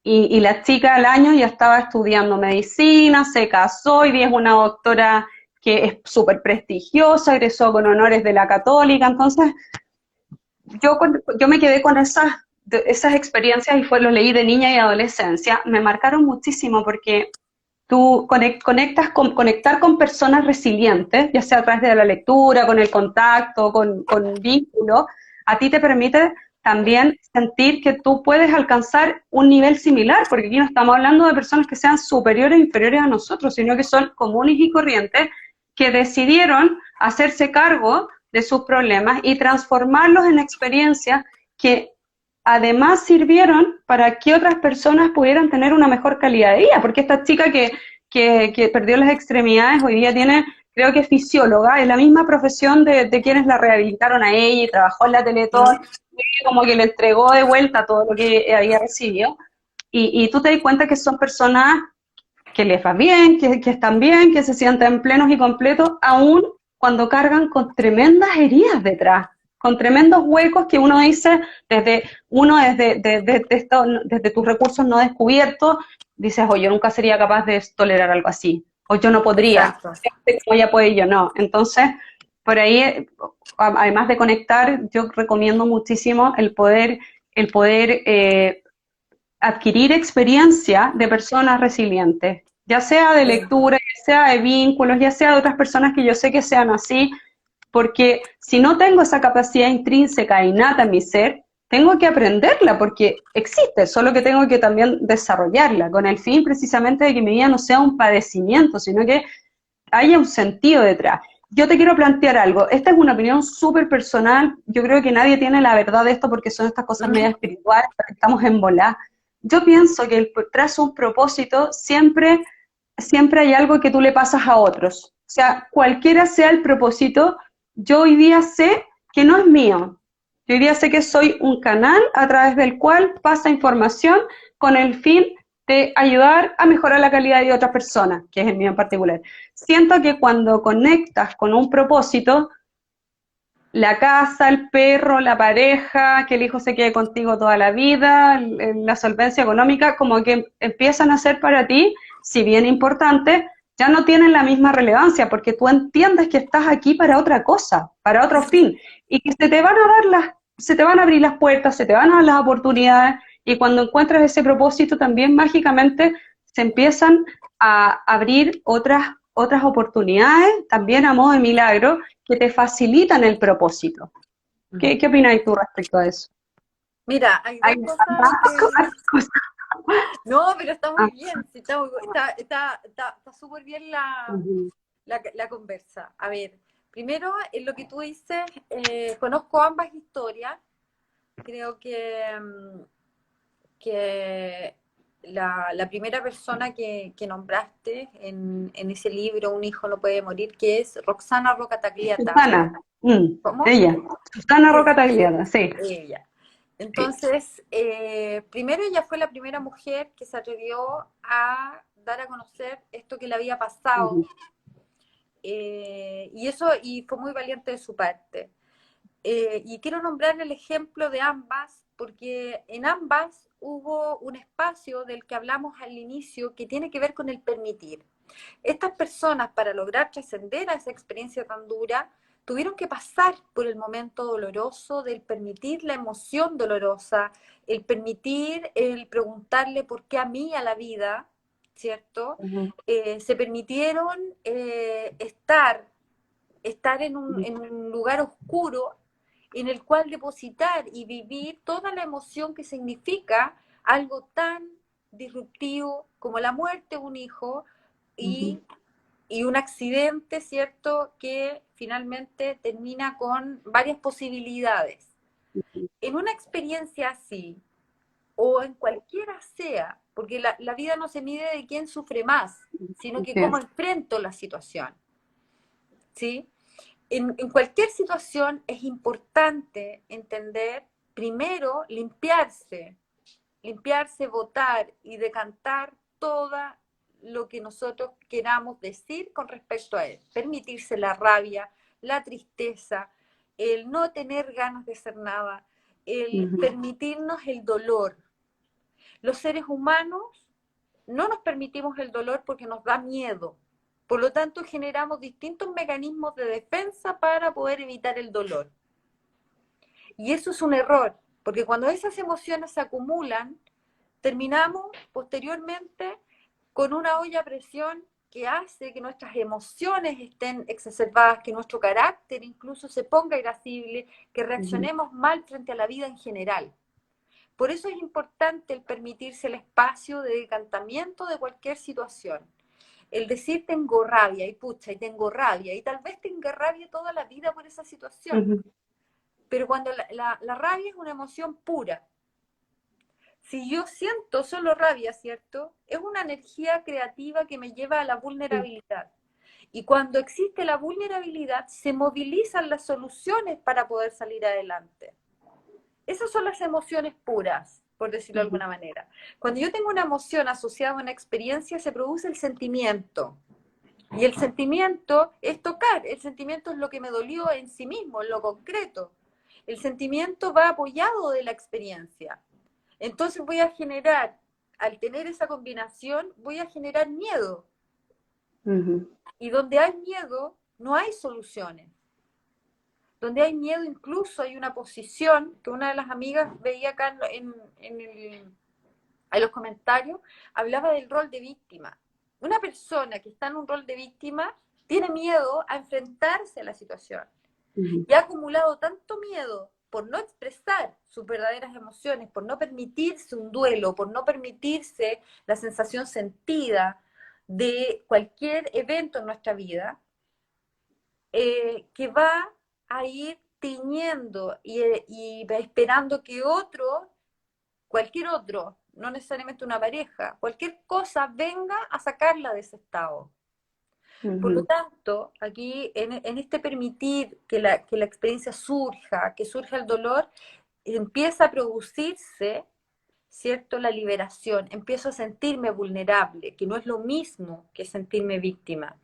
y la chica al año ya estaba estudiando medicina, se casó, y es una doctora que es súper prestigiosa, egresó con honores de la Católica. Entonces yo me quedé con esas experiencias, y lo leí de niña y adolescencia, me marcaron muchísimo porque tú conectar con personas resilientes, ya sea a través de la lectura, con el contacto, con vínculos, a ti te permite también sentir que tú puedes alcanzar un nivel similar, porque aquí no estamos hablando de personas que sean superiores o inferiores a nosotros, sino que son comunes y corrientes que decidieron hacerse cargo de sus problemas y transformarlos en experiencias que además sirvieron para que otras personas pudieran tener una mejor calidad de vida, porque esta chica que perdió las extremidades hoy día tiene, creo que es fisióloga, es la misma profesión de quienes la rehabilitaron a ella, y trabajó en la Teletón, y como que le entregó de vuelta todo lo que había recibido, y tú te das cuenta que son personas que les va bien, que están bien, que se sienten plenos y completos, aún cuando cargan con tremendas heridas detrás, con tremendos huecos que uno dice, desde tus recursos no descubiertos, dices, yo nunca sería capaz de tolerar algo así, o yo no podría,
Exacto.
como ella puede y yo no. Entonces, por ahí, además de conectar, yo recomiendo muchísimo el poder adquirir experiencia de personas resilientes, ya sea de lectura, ya sea de vínculos, ya sea de otras personas que yo sé que sean así, porque si no tengo esa capacidad intrínseca innata en mi ser, tengo que aprenderla porque existe, solo que tengo que también desarrollarla, con el fin precisamente de que mi vida no sea un padecimiento, sino que haya un sentido detrás. Yo te quiero plantear algo, esta es una opinión súper personal, yo creo que nadie tiene la verdad de esto porque son estas cosas medio espirituales, estamos en volá. Yo pienso que tras un propósito siempre hay algo que tú le pasas a otros. O sea, cualquiera sea el propósito, yo hoy día sé que no es mío. Yo hoy día sé que soy un canal a través del cual pasa información con el fin de ayudar a mejorar la calidad de otras personas, que es el mío en particular. Siento que cuando conectas con un propósito, la casa, el perro, la pareja, que el hijo se quede contigo toda la vida, la solvencia económica, como que empiezan a ser para ti, si bien importantes, ya no tienen la misma relevancia, porque tú entiendes que estás aquí para otra cosa, para otro fin, y que se te van a abrir las puertas, se te van a dar las oportunidades, y cuando encuentras ese propósito también mágicamente se empiezan a abrir otras oportunidades, también a modo de milagro, que te facilitan el propósito. ¿Qué opinas tú respecto a eso?
Mira, hay
Hay
dos cosas que...
cosas.
No, pero está
Ah,
muy bien, sí, está súper bien
ujú.
la conversa. A ver, primero, en lo que tú dices, conozco ambas historias. Creo que la primera persona que nombraste en ese libro, Un hijo no puede morir, que es Roxana Roca Tagliata.
Susana,
¿Cómo?
ella, Susana Roca
Ella,
Tagliata, sí.
ella.
Sí.
Entonces, primero ella fue la primera mujer que se atrevió a dar a conocer esto que le había pasado,
Ujú.
y fue muy valiente de su parte. Y quiero nombrar el ejemplo de ambas porque en ambas hubo un espacio del que hablamos al inicio que tiene que ver con el permitir. Estas personas, para lograr trascender a esa experiencia tan dura, tuvieron que pasar por el momento doloroso del permitir la emoción dolorosa, el permitir, el preguntarle por qué a mí, a la vida, ¿cierto?
Ujú,
Se permitieron estar en
ujú,
en un lugar oscuro en el cual depositar y vivir toda la emoción que significa algo tan disruptivo como la muerte de un hijo
ujú,
y, y un accidente, ¿cierto?, que finalmente termina con varias posibilidades.
ujú.
En una experiencia así, o en cualquiera sea, porque la vida no se mide de quién sufre más, sino que
Así
cómo
es.
enfrento la situación, ¿sí? En cualquier situación es importante entender, primero, limpiarse, votar y decantar todo lo que nosotros queramos decir con respecto a él. Permitirse la rabia, la tristeza, el no tener ganas de hacer nada, el
Ujú,
permitirnos el dolor. Los seres humanos no nos permitimos el dolor porque nos da miedo. Por lo tanto, generamos distintos mecanismos de defensa para poder evitar el dolor. Y eso es un error, porque cuando esas emociones se acumulan, terminamos posteriormente con una olla a presión que hace que nuestras emociones estén exacerbadas, que nuestro carácter incluso se ponga irascible, que
ujú,
reaccionemos mal frente a la vida en general. Por eso es importante el permitirse el espacio de decantamiento de cualquier situación. El decir tengo rabia y pucha y tengo rabia y tal vez tenga rabia toda la vida por esa situación.
ujú,
Pero cuando la rabia es una emoción pura, si yo siento solo rabia, ¿cierto? Es una energía creativa que me lleva a la
sí,
vulnerabilidad. Y cuando existe la vulnerabilidad, se movilizan las soluciones para poder salir adelante. Esas son las emociones puras, por decirlo de
ujú,
alguna manera. Cuando yo tengo una emoción asociada a una experiencia, se produce el sentimiento. Y el sentimiento es tocar, el sentimiento es lo que me dolió en sí mismo, en lo concreto. El sentimiento va apoyado de la experiencia. Entonces voy a generar, al tener esa combinación, voy a generar miedo.
ujú.
Y donde hay miedo, no hay soluciones. Donde hay miedo, incluso hay una posición que una de las amigas veía acá en los comentarios, hablaba del rol de víctima. Una persona que está en un rol de víctima tiene miedo a enfrentarse a la situación
Ujú,
y ha acumulado tanto miedo por no expresar sus verdaderas emociones, por no permitirse un duelo, por no permitirse la sensación sentida de cualquier evento en nuestra vida, que va a ir tiñendo y esperando que otro, cualquier otro, no necesariamente una pareja, cualquier cosa venga a sacarla de ese estado. Por lo
ujú.
tanto, aquí en este permitir que la experiencia surja, que surja el dolor, empieza a producirse, ¿cierto?, la liberación. Empiezo a sentirme vulnerable, que no es lo mismo que sentirme víctima.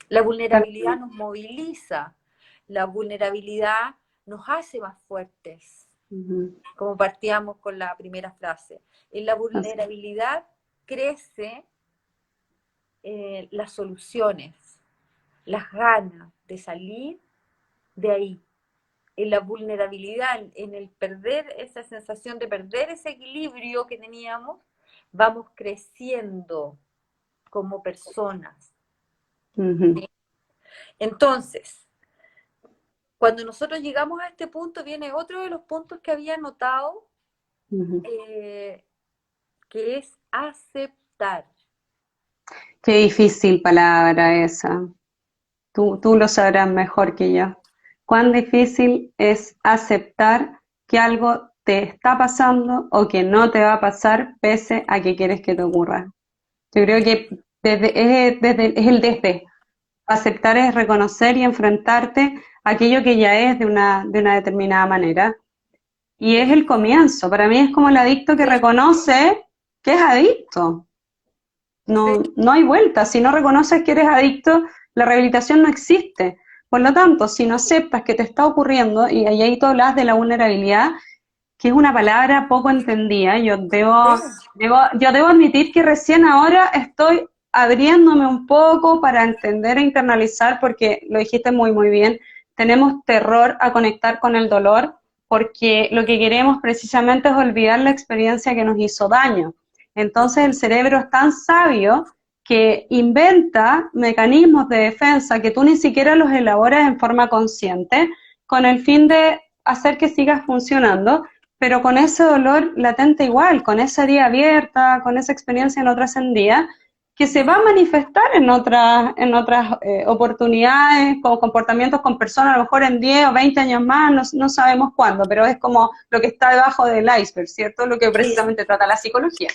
La vulnerabilidad nos moviliza, la vulnerabilidad nos hace más fuertes,
Ujú,
como partíamos con la primera frase. En la
así.
vulnerabilidad crece las soluciones, las ganas de salir de ahí. En la vulnerabilidad, en el perder esa sensación de perder ese equilibrio que teníamos, vamos creciendo como personas.
Ujú,
¿Sí? Entonces, cuando nosotros llegamos a este punto, viene otro de los puntos que había notado,
ujú.
eh, que es aceptar.
Qué difícil palabra esa. Tú lo sabrás mejor que yo. Cuán difícil es aceptar que algo te está pasando o que no te va a pasar pese a que quieres que te ocurra. Yo creo que es el desde. Aceptar es reconocer y enfrentarte a aquello que ya es de una determinada manera. Y es el comienzo. Para mí es como el adicto que
Sí,
reconoce que es adicto.
sí,
No, no hay vuelta. Si no reconoces que eres adicto, la rehabilitación no existe. Por lo tanto, si no aceptas que te está ocurriendo, y ahí tú hablas de la vulnerabilidad, que es una palabra poco entendida.
Sí,
Yo debo admitir que recién ahora estoy abriéndome un poco para entender e internalizar, porque lo dijiste muy, muy bien, tenemos terror a conectar con el dolor, porque lo que queremos precisamente es olvidar la experiencia que nos hizo daño. Entonces el cerebro es tan sabio que inventa mecanismos de defensa que tú ni siquiera los elaboras en forma consciente, con el fin de hacer que sigas funcionando, pero con ese dolor latente igual, con esa herida abierta, con esa experiencia no trascendida, que se va a manifestar en otras oportunidades, como comportamientos con personas, a lo mejor en 10 o 20 años más, no, no sabemos cuándo, pero es como lo que está debajo del iceberg, ¿cierto? Lo que
sí,
precisamente trata la psicología.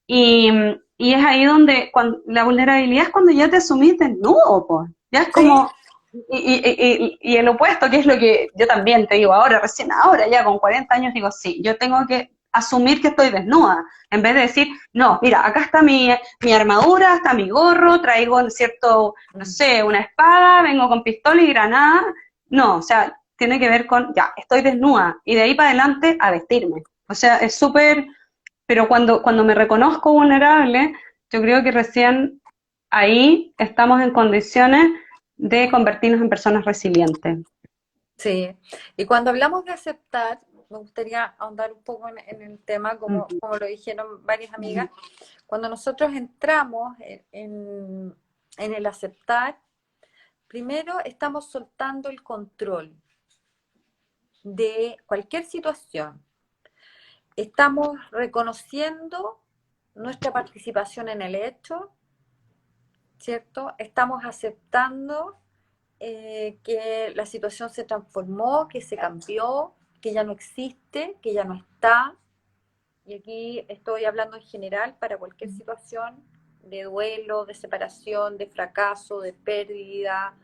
Y, y es ahí donde la vulnerabilidad es cuando ya te asumís desnudo, pues. Ya es
sí,
como, y el opuesto, que es lo que yo también te digo ahora, recién ahora, ya con 40 años, digo, sí, yo tengo que asumir que estoy desnuda, en vez de decir, no, mira, acá está mi armadura, está mi gorro, traigo, cierto, no sé, una espada, vengo con pistola y granada. No, o sea, tiene que ver con, ya, estoy desnuda, y de ahí para adelante a vestirme. O sea, es súper, pero cuando me reconozco vulnerable, yo creo que recién ahí estamos en condiciones de convertirnos en personas resilientes.
sí. Y cuando hablamos de aceptar, me gustaría ahondar un poco en el tema,
Ujú,
como lo dijeron varias amigas, cuando nosotros entramos en el aceptar, primero estamos soltando el control de cualquier situación. Estamos reconociendo nuestra participación en el hecho, ¿cierto? Estamos aceptando que la situación se transformó, que se cambió, que ya no existe, que ya no está. Y aquí estoy hablando en general para cualquier situación de duelo, de separación, de fracaso, de pérdida,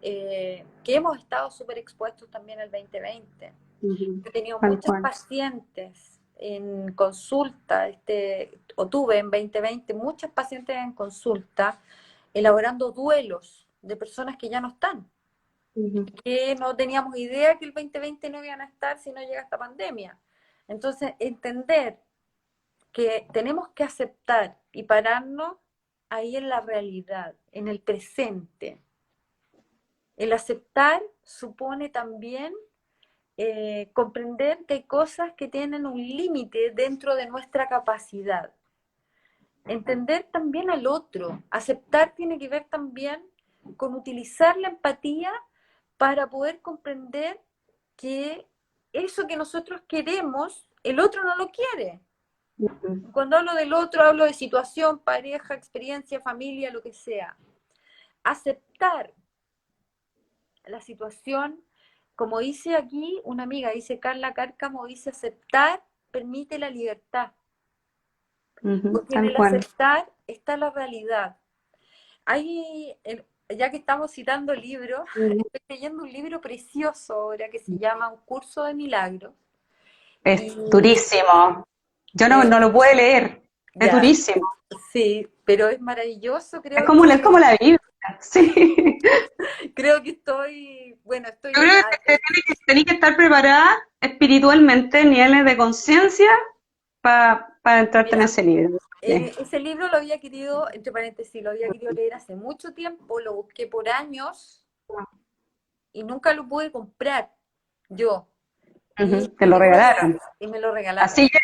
que hemos estado súper expuestos también el 2020.
ujú,
He tenido
tal
muchas
cual.
pacientes en consulta, o tuve en 2020 muchas pacientes en consulta elaborando duelos de personas que ya no están,
Ujú,
que no teníamos idea que el 2020 no iban a estar si no llega esta pandemia. Entonces, entender que tenemos que aceptar y pararnos ahí en la realidad, en el presente. El aceptar supone también comprender que hay cosas que tienen un límite dentro de nuestra capacidad. Entender también al otro. Aceptar tiene que ver también con utilizar la empatía para poder comprender que eso que nosotros queremos, el otro no lo quiere.
ujú,
Cuando hablo del otro, hablo de situación, pareja, experiencia, familia, lo que sea. Aceptar la situación, como dice aquí una amiga, dice Carla Cárcamo, dice aceptar permite la libertad,
ujú,
porque en
tal
el
cual.
aceptar está la realidad. Hay, ya que estamos citando libros,
Ujú.
estoy leyendo un libro precioso ahora que se llama Un curso de milagros.
Es
Y
durísimo. Yo no,
eh,
no lo puedo leer. Es
ya,
durísimo.
sí, pero es maravilloso,
Es como la Biblia. Sí.
creo que estoy, bueno,
Yo creo que tenés que estar preparada espiritualmente, niveles de conciencia, para entrarte en
mira,
ese libro. Sí.
ese libro lo había querido, entre paréntesis, lo había querido leer hace mucho tiempo, lo busqué por años y nunca lo pude comprar yo. Y
Ujú, te
el
lo
libro
regalaron.
y me lo regalaron.
Así llega,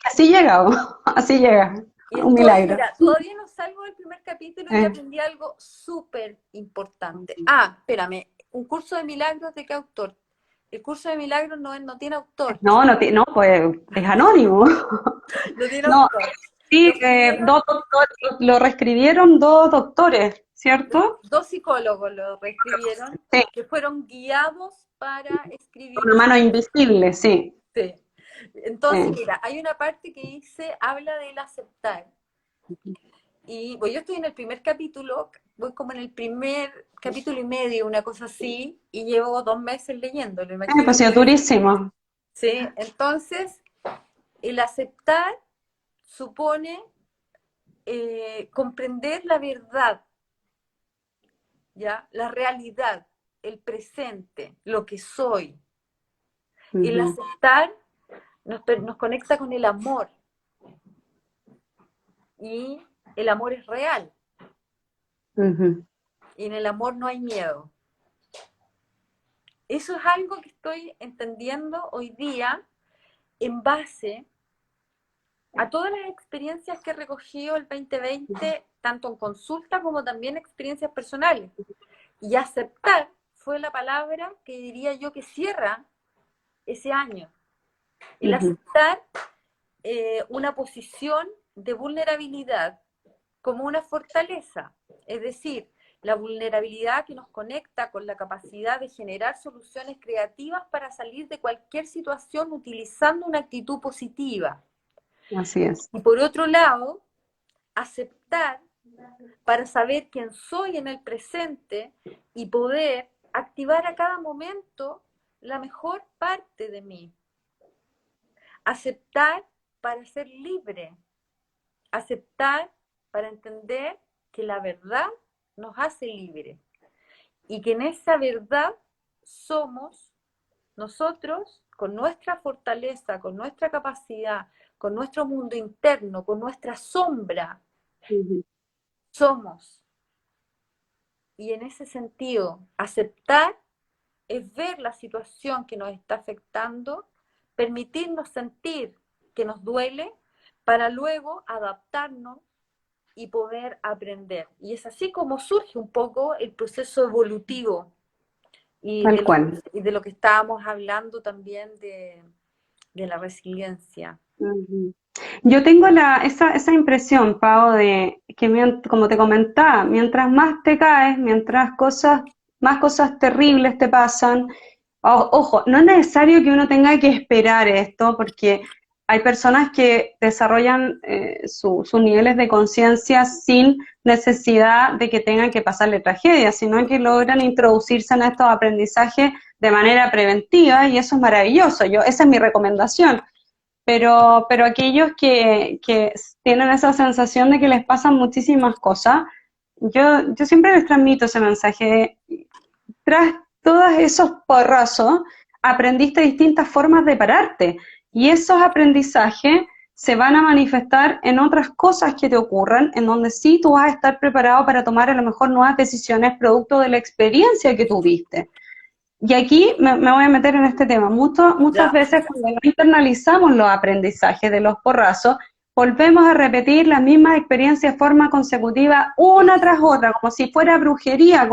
así llega, así llega.
Y
Un
estoy,
milagro.
mira, todavía no salgo del primer capítulo y
Eh.
aprendí algo súper importante. Ah, espérame, un curso de milagros, ¿de qué autor? El curso de milagros no tiene autor.
No, no, no, pues es anónimo.
No tiene
No,
autor. Lo
sí,
escribieron
dos doctores, lo reescribieron dos doctores, ¿cierto?
dos psicólogos, lo reescribieron,
Sí,
que fueron guiados para
con
escribir
una
ese
mano
libro.
invisible, sí.
Sí. Entonces,
Sí.
mira, hay una parte que dice, habla del aceptar. Y pues yo estoy en el primer capítulo, voy como en el primer capítulo y medio, una cosa así, y llevo 2 meses leyéndolo,
Pues sí,
imagínate.
durísimo.
Sí, entonces el aceptar supone comprender la verdad, ¿ya? La realidad, el presente, lo que soy. El
Ujú.
aceptar nos conecta con el amor. Y el amor es real. Y en el amor no hay miedo. Eso es algo que estoy entendiendo hoy día en base a todas las experiencias que he recogido el 2020, tanto en consulta como también experiencias personales. Y aceptar fue la palabra que diría yo que cierra ese año. El aceptar una posición de vulnerabilidad como una fortaleza, es decir, la vulnerabilidad que nos conecta con la capacidad de generar soluciones creativas para salir de cualquier situación utilizando una actitud positiva.
Así es.
Y por otro lado, aceptar para saber quién soy en el presente y poder activar a cada momento la mejor parte de mí. Aceptar para ser libre. Aceptar para entender que la verdad nos hace libres y que en esa verdad somos nosotros con nuestra fortaleza, con nuestra capacidad, con nuestro mundo interno, con nuestra sombra, somos. Y en ese sentido, aceptar es ver la situación que nos está afectando, permitirnos sentir que nos duele, para luego adaptarnos y poder aprender. Y es así como surge un poco el proceso evolutivo y de lo que estábamos hablando también de la resiliencia.
Yo tengo esa impresión, Pau, de que, como te comentaba, mientras más te caes, mientras más cosas terribles te pasan, ojo, no es necesario que uno tenga que esperar esto, porque hay personas que desarrollan sus niveles de conciencia sin necesidad de que tengan que pasarle tragedia, sino que logran introducirse en estos aprendizajes de manera preventiva, y eso es maravilloso. Esa es mi recomendación. Pero aquellos que tienen esa sensación de que les pasan muchísimas cosas, yo siempre les transmito ese mensaje. Tras todos esos porrazos, aprendiste distintas formas de pararte, y esos aprendizajes se van a manifestar en otras cosas que te ocurran, en donde sí tú vas a estar preparado para tomar a lo mejor nuevas decisiones producto de la experiencia que tuviste. Y aquí me voy a meter en este tema. Muchas veces cuando no internalizamos los aprendizajes de los porrazos, volvemos a repetir las mismas experiencias de forma consecutiva, una tras otra, como si fuera brujería,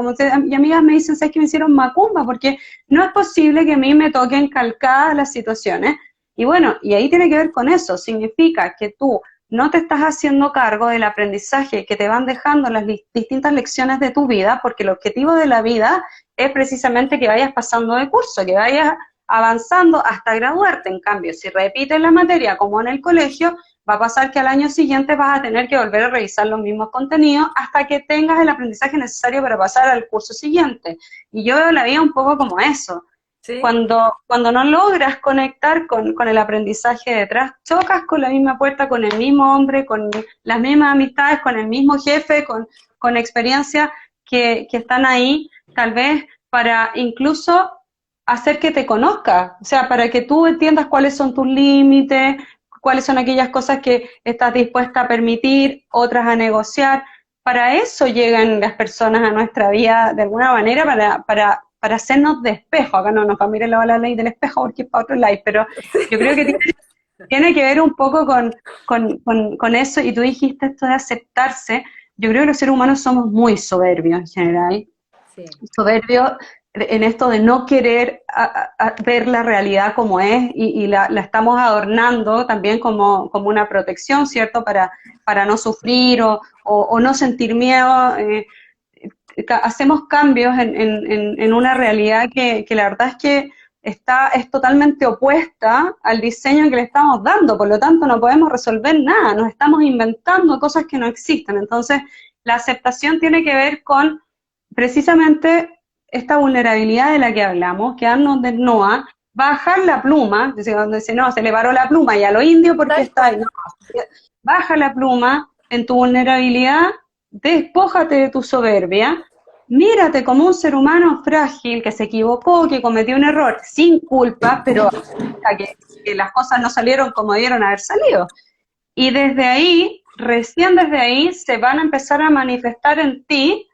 y amigas me dicen, ¿sabes que me hicieron macumba? Porque no es posible que a mí me toquen calcadas las situaciones. Y bueno, y ahí tiene que ver con eso, significa que tú no te estás haciendo cargo del aprendizaje que te van dejando las distintas lecciones de tu vida, porque el objetivo de la vida es precisamente que vayas pasando de curso, que vayas avanzando hasta graduarte. En cambio, si repites la materia como en el colegio, va a pasar que al año siguiente vas a tener que volver a revisar los mismos contenidos hasta que tengas el aprendizaje necesario para pasar al curso siguiente. Y yo veo la vida un poco como eso. ¿Sí? Cuando no logras conectar con el aprendizaje detrás, chocas con la misma puerta, con el mismo hombre, con las mismas amistades, con el mismo jefe, con experiencias que están ahí, tal vez para incluso hacer que te conozcas, o sea, para que tú entiendas cuáles son tus límites, cuáles son aquellas cosas que estás dispuesta a permitir, otras a negociar. Para eso llegan las personas a nuestra vida de alguna manera, para hacernos de espejo. Acá no nos va a mirar la ley del espejo porque es para otro live, pero yo creo que tiene que ver un poco con eso. Y tú dijiste esto de aceptarse. Yo creo que los seres humanos somos muy soberbios en general. Sí. Soberbios en esto de no querer ver la realidad como es, y la estamos adornando también como una protección, ¿cierto? Para no sufrir o no sentir miedo. Hacemos cambios en una realidad que la verdad es que es totalmente opuesta al diseño que le estamos dando, por lo tanto no podemos resolver nada, nos estamos inventando cosas que no existen. Entonces la aceptación tiene que ver con precisamente esta vulnerabilidad de la que hablamos, quedarnos de Noah, bajar la pluma, cuando dice, no, se le paró la pluma y a lo indio porque está ahí, no, baja la pluma en tu vulnerabilidad, despójate de tu soberbia, mírate como un ser humano frágil, que se equivocó, que cometió un error, sin culpa, pero que que las cosas no salieron como debieron haber salido. Y desde ahí, recién desde ahí, se van a empezar a manifestar en ti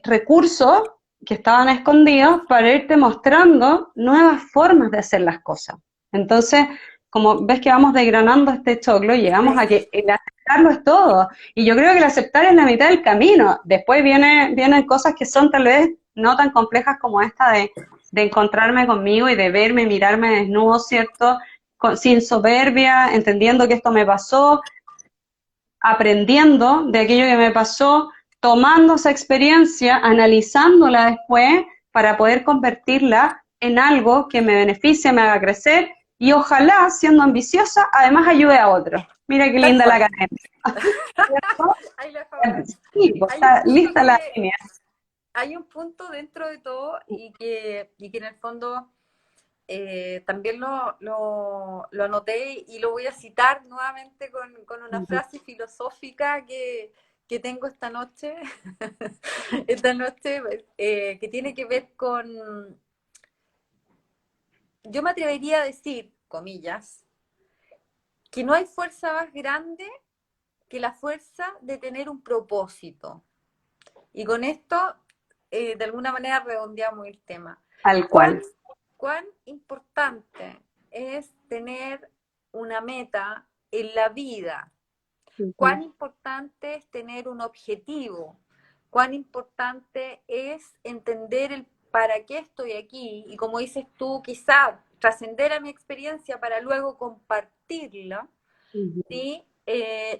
recursos que estaban escondidos para irte mostrando nuevas formas de hacer las cosas. Entonces, como ves que vamos desgranando este choclo, llegamos a que el aceptarlo es todo. Y yo creo que el aceptar es la mitad del camino. Después vienen cosas que son tal vez no tan complejas como esta de encontrarme conmigo y de verme, mirarme desnudo, ¿cierto? Sin soberbia, entendiendo que esto me pasó, aprendiendo de aquello que me pasó, tomando esa experiencia, analizándola después para poder convertirla en algo que me beneficie, me haga crecer y ojalá, siendo ambiciosa, además ayude a otros. Mira qué
Tal
linda la
cual.
academia.
Ahí la acabo.
Sí, pues
Hay un
está
punto
lista la
que,
línea.
hay un punto dentro de todo y que en el fondo también lo anoté y lo voy a citar nuevamente con una frase filosófica que tengo esta noche, esta noche que tiene que ver con, yo me atrevería a decir, comillas, que no hay fuerza más grande que la fuerza de tener un propósito. Y con esto, de alguna manera, redondeamos el tema.
Tal
¿Cuán,
cual.
cuán importante es tener una meta en la vida? ¿Cuán importante es tener un objetivo? ¿Cuán importante es entender el para qué estoy aquí? Y como dices tú, quizá trascender a mi experiencia para luego compartirla. ¿Sí?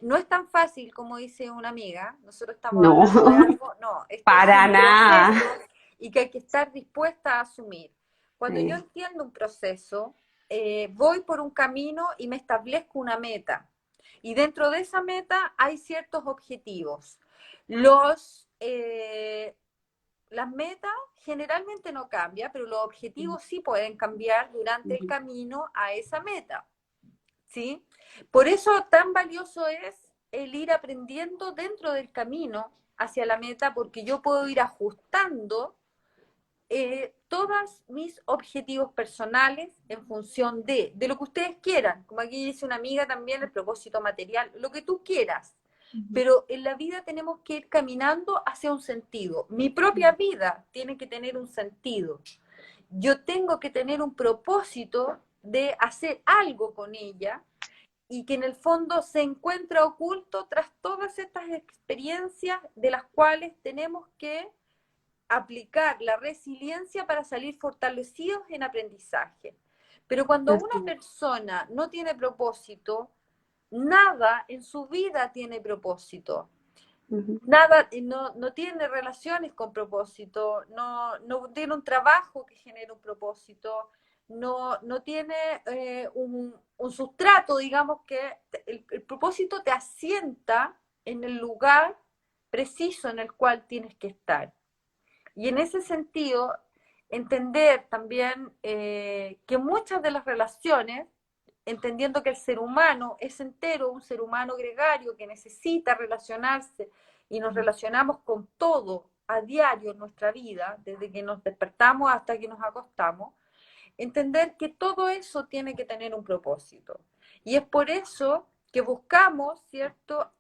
No es tan fácil como dice una amiga, nosotros estamos
No,
hablando de algo, no, esto es
para
un
nada.
proceso y que hay que estar dispuesta a asumir. Cuando yo
Sí.
entiendo un proceso, voy por un camino y me establezco una meta. Y dentro de esa meta hay ciertos objetivos. Las metas generalmente no cambian, pero los objetivos sí pueden cambiar durante el camino a esa meta. ¿Sí? Por eso tan valioso es el ir aprendiendo dentro del camino hacia la meta, porque yo puedo ir ajustando todos mis objetivos personales en función de lo que ustedes quieran. Como aquí dice una amiga también, el propósito material, lo que tú quieras. Pero en la vida tenemos que ir caminando hacia un sentido. Mi propia vida tiene que tener un sentido. Yo tengo que tener un propósito de hacer algo con ella y que en el fondo se encuentra oculto tras todas estas experiencias de las cuales tenemos que aplicar la resiliencia para salir fortalecidos en aprendizaje. Pero cuando
Así
una
es.
persona no tiene propósito, nada en su vida tiene propósito. Nada, no tiene relaciones con propósito, no tiene un trabajo que genere un propósito, no tiene un sustrato, digamos que el propósito te asienta en el lugar preciso en el cual tienes que estar. Y en ese sentido, entender también que muchas de las relaciones, entendiendo que el ser humano es entero, un ser humano gregario que necesita relacionarse y nos relacionamos con todo a diario en nuestra vida, desde que nos despertamos hasta que nos acostamos, entender que todo eso tiene que tener un propósito. Y es por eso que buscamos, ¿cierto?,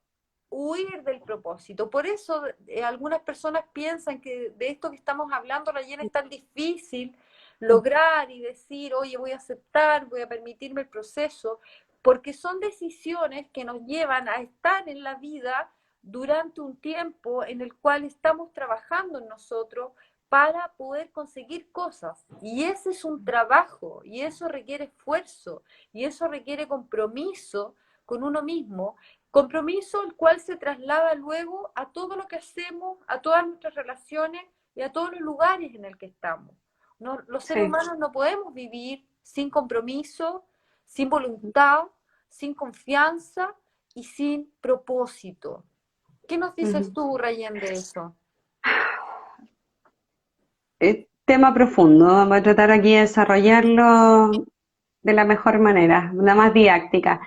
huir del propósito. Por eso algunas personas piensan que de esto que estamos hablando, Rayena, es tan difícil lograr y decir, oye, voy a aceptar, voy a permitirme el proceso, porque son decisiones que nos llevan a estar en la vida durante un tiempo en el cual estamos trabajando en nosotros para poder conseguir cosas. Y ese es un trabajo, y eso requiere esfuerzo, y eso requiere compromiso con uno mismo, compromiso el cual se traslada luego a todo lo que hacemos, a todas nuestras relaciones y a todos los lugares en el que estamos. No, los seres
Sí.
humanos no podemos vivir sin compromiso, sin voluntad, sin confianza y sin propósito. ¿Qué nos dices tú, Rayen, de eso?
Tema profundo, vamos a tratar aquí de desarrollarlo de la mejor manera, la más didáctica.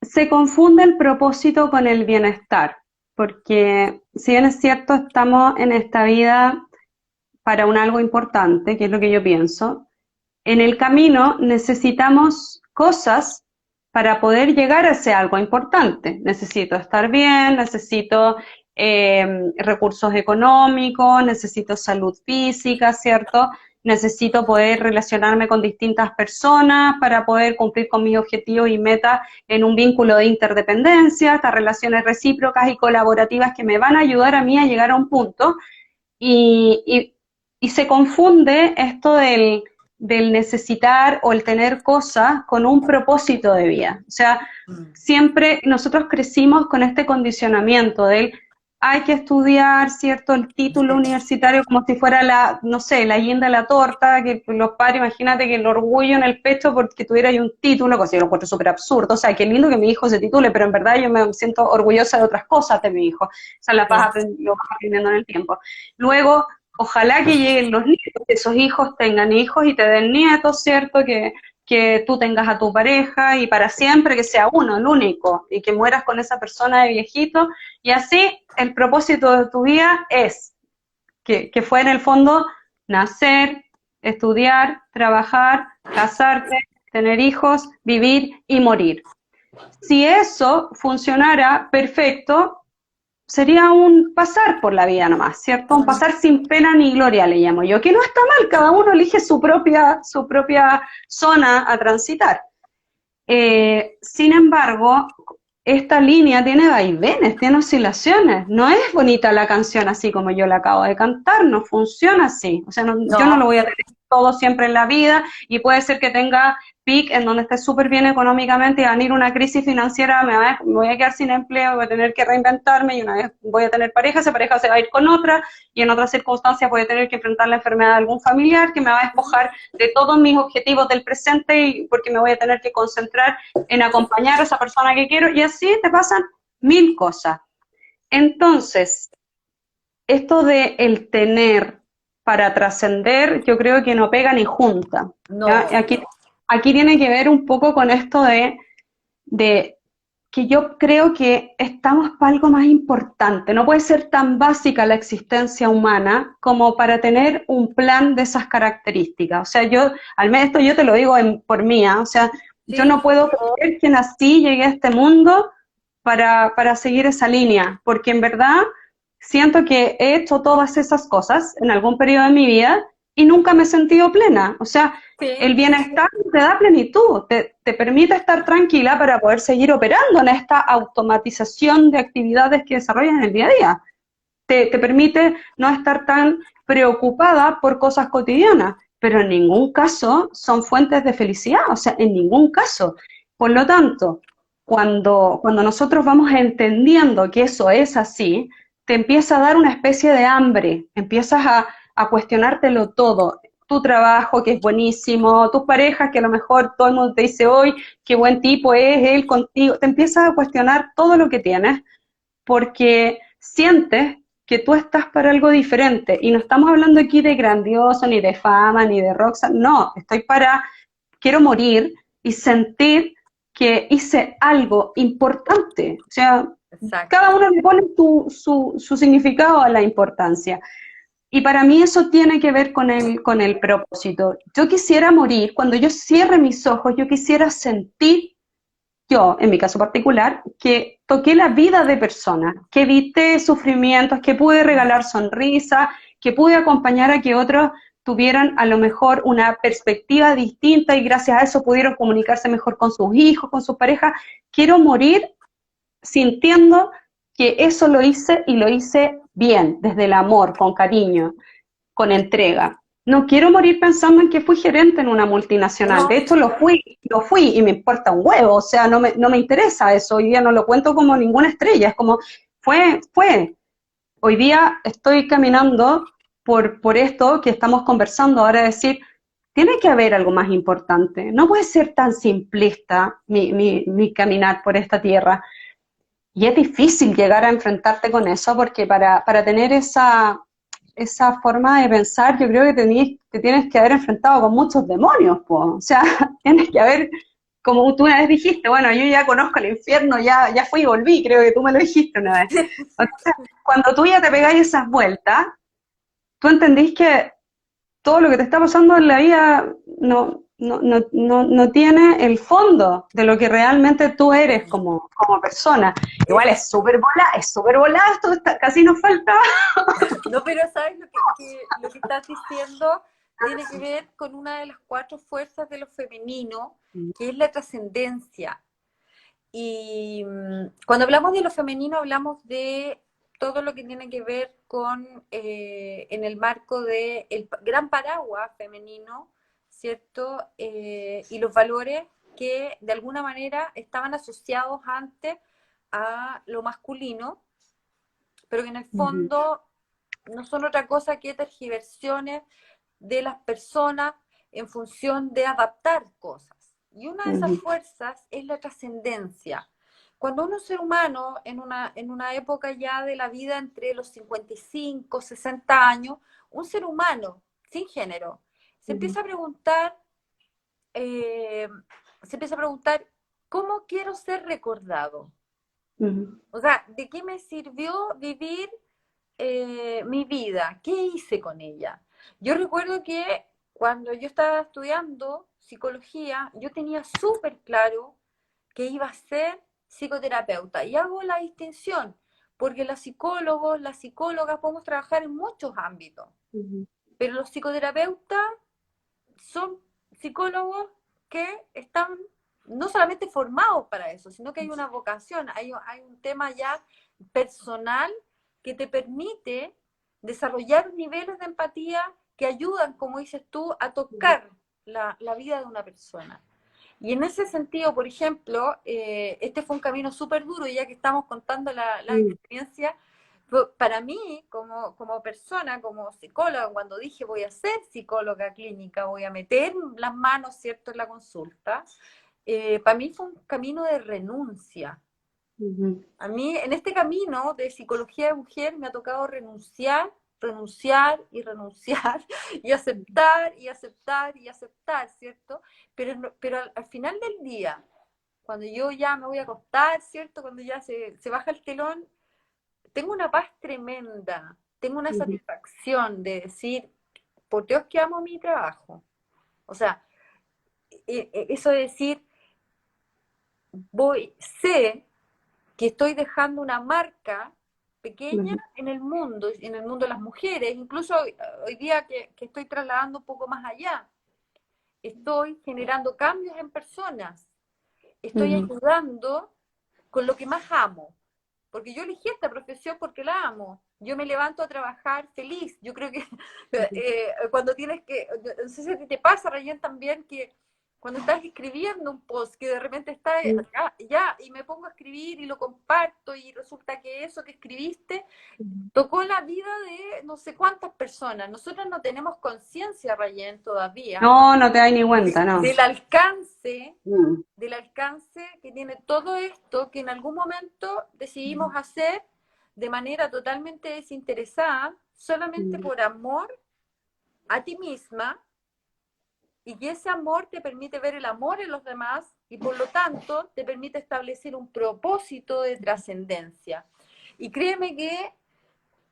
Se confunde el propósito con el bienestar, porque si bien es cierto, estamos en esta vida para un algo importante, que es lo que yo pienso, en el camino necesitamos cosas para poder llegar a ese algo importante. Necesito estar bien, necesito recursos económicos, necesito salud física, ¿cierto? Necesito poder relacionarme con distintas personas para poder cumplir con mis objetivos y metas en un vínculo de interdependencia, estas relaciones recíprocas y colaborativas que me van a ayudar a mí a llegar a un punto. Y se confunde esto del necesitar o el tener cosas con un propósito de vida. O sea, siempre nosotros crecimos con este condicionamiento del hay que estudiar, ¿cierto? El título universitario como si fuera la, no sé, la guinda de la torta, que los padres, imagínate que el orgullo en el pecho porque tuviera yo un título, que yo lo encuentro súper absurdo. O sea, qué lindo que mi hijo se titule, pero en verdad yo me siento orgullosa de otras cosas de mi hijo. O sea, lo vas aprendiendo en el tiempo. Luego, ojalá que lleguen los nietos, que esos hijos tengan hijos y te den nietos, ¿cierto? Que tú tengas a tu pareja y para siempre que sea uno, el único, y que mueras con esa persona de viejito. Y así el propósito de tu vida es que fue en el fondo nacer, estudiar, trabajar, casarte, tener hijos, vivir y morir. Si eso funcionara perfecto, sería un pasar por la vida nomás, ¿cierto? Un pasar sin pena ni gloria, le llamo yo, que no está mal, cada uno elige su propia zona a transitar. Sin embargo, esta línea tiene vaivenes, tiene oscilaciones, no es bonita la canción así como yo la acabo de cantar, no funciona así, o sea, yo no lo voy a tener todo siempre en la vida, y puede ser que tenga pic en donde esté súper bien económicamente y va a venir una crisis financiera, me voy a quedar sin empleo, voy a tener que reinventarme, y una vez voy a tener pareja, esa pareja se va a ir con otra, y en otras circunstancias voy a tener que enfrentar la enfermedad de algún familiar que me va a despojar de todos mis objetivos del presente, y porque me voy a tener que concentrar en acompañar a esa persona que quiero, y así te pasan 1000 cosas. Entonces, esto de el tener para trascender, yo creo que no pega ni junta.
No.
Aquí tiene que ver un poco con esto de que yo creo que estamos para algo más importante. No puede ser tan básica la existencia humana como para tener un plan de esas características. O sea, al menos esto yo te lo digo por mí, o sea, sí. Yo no puedo creer que nací, llegué a este mundo para seguir esa línea, porque en verdad siento que he hecho todas esas cosas en algún periodo de mi vida y nunca me he sentido plena. O sea, sí. El bienestar te da plenitud, te permite estar tranquila para poder seguir operando en esta automatización de actividades que desarrollas en el día a día. Te permite no estar tan preocupada por cosas cotidianas, pero en ningún caso son fuentes de felicidad, o sea, en ningún caso. Por lo tanto, cuando nosotros vamos entendiendo que eso es así, te empieza a dar una especie de hambre, empiezas a cuestionártelo todo, tu trabajo que es buenísimo, tus parejas que a lo mejor todo el mundo te dice hoy, qué buen tipo es él contigo, te empiezas a cuestionar todo lo que tienes, porque sientes que tú estás para algo diferente, y no estamos hablando aquí de grandioso, ni de fama, ni de rockstar, no, quiero morir y sentir que hice algo importante, o sea, exacto. Cada uno le pone su significado a la importancia. Y para mí eso tiene que ver con el propósito. Yo quisiera morir, cuando yo cierre mis ojos, yo quisiera sentir, yo, en mi caso particular, que toqué la vida de personas, que evité sufrimientos, que pude regalar sonrisas, que pude acompañar a que otros tuvieran a lo mejor una perspectiva distinta y gracias a eso pudieron comunicarse mejor con sus hijos, con sus parejas. Quiero morir sintiendo que eso lo hice y lo hice bien, desde el amor, con cariño, con entrega. No quiero morir pensando en que fui gerente en una multinacional. No. De hecho lo fui y me importa un huevo, o sea, no me interesa eso. Hoy día no lo cuento como ninguna estrella, es como, fue. Hoy día estoy caminando por esto que estamos conversando ahora, decir, tiene que haber algo más importante. No puede ser tan simplista mi caminar por esta tierra. Y es difícil llegar a enfrentarte con eso, porque para tener esa forma de pensar, yo creo que te tienes que haber enfrentado con muchos demonios, po. O sea, tienes que haber, como tú una vez dijiste, bueno, yo ya conozco el infierno, ya fui y volví, creo que tú me lo dijiste una vez. O sea, cuando tú ya te pegáis esas vueltas, tú entendís que todo lo que te está pasando en la vida no tiene el fondo de lo que realmente tú eres como persona. Igual es súper volada, esto casi nos falta.
No, pero ¿sabes lo que estás diciendo? Tiene que ver con una de las 4 fuerzas de lo femenino, que es la trascendencia. Y cuando hablamos de lo femenino, hablamos de todo lo que tiene que ver con, en el marco del gran paraguas femenino, ¿cierto? Y los valores que de alguna manera estaban asociados antes a lo masculino, pero que en el fondo no son otra cosa que tergiversiones de las personas en función de adaptar cosas. Y una de esas fuerzas es la trascendencia. Cuando uno es ser humano, en una época ya de la vida entre los 55, 60 años, un ser humano sin género, se empieza a preguntar, ¿cómo quiero ser recordado? O sea, ¿de qué me sirvió vivir mi vida? ¿Qué hice con ella? Yo recuerdo que cuando yo estaba estudiando psicología, yo tenía súper claro que iba a ser psicoterapeuta. Y hago la distinción, porque los psicólogos, las psicólogas podemos trabajar en muchos ámbitos, pero los psicoterapeutas son psicólogos que están no solamente formados para eso, sino que hay una vocación, hay un tema ya personal que te permite desarrollar niveles de empatía que ayudan, como dices tú, a tocar la vida de una persona. Y en ese sentido, por ejemplo, este fue un camino súper duro, ya que estamos contando la experiencia. Para mí, como persona, como psicóloga, cuando dije voy a ser psicóloga clínica, voy a meter las manos, ¿cierto?, en la consulta, para mí fue un camino de renuncia. A mí, en este camino de psicología de mujer, me ha tocado renunciar y renunciar, y aceptar, y aceptar, y aceptar, ¿cierto? Pero al final del día, cuando yo ya me voy a acostar, ¿cierto? Cuando ya se baja el telón, tengo una paz tremenda, tengo una satisfacción de decir, por Dios que amo mi trabajo. O sea, eso de decir, sé que estoy dejando una marca pequeña en el mundo de las mujeres, incluso hoy día que estoy trasladando un poco más allá, estoy generando cambios en personas, estoy ayudando con lo que más amo, porque yo elegí esta profesión porque la amo, yo me levanto a trabajar feliz, yo creo que cuando tienes que, no sé si a ti te pasa, Rayen, también, que cuando estás escribiendo un post que de repente está ya, y me pongo a escribir y lo comparto y resulta que eso que escribiste tocó la vida de no sé cuántas personas. Nosotros no tenemos conciencia, Rayen, todavía
No te das ni cuenta, no.
del alcance que tiene todo esto que en algún momento decidimos hacer de manera totalmente desinteresada, solamente por amor a ti misma, y que ese amor te permite ver el amor en los demás y por lo tanto te permite establecer un propósito de trascendencia. Y créeme que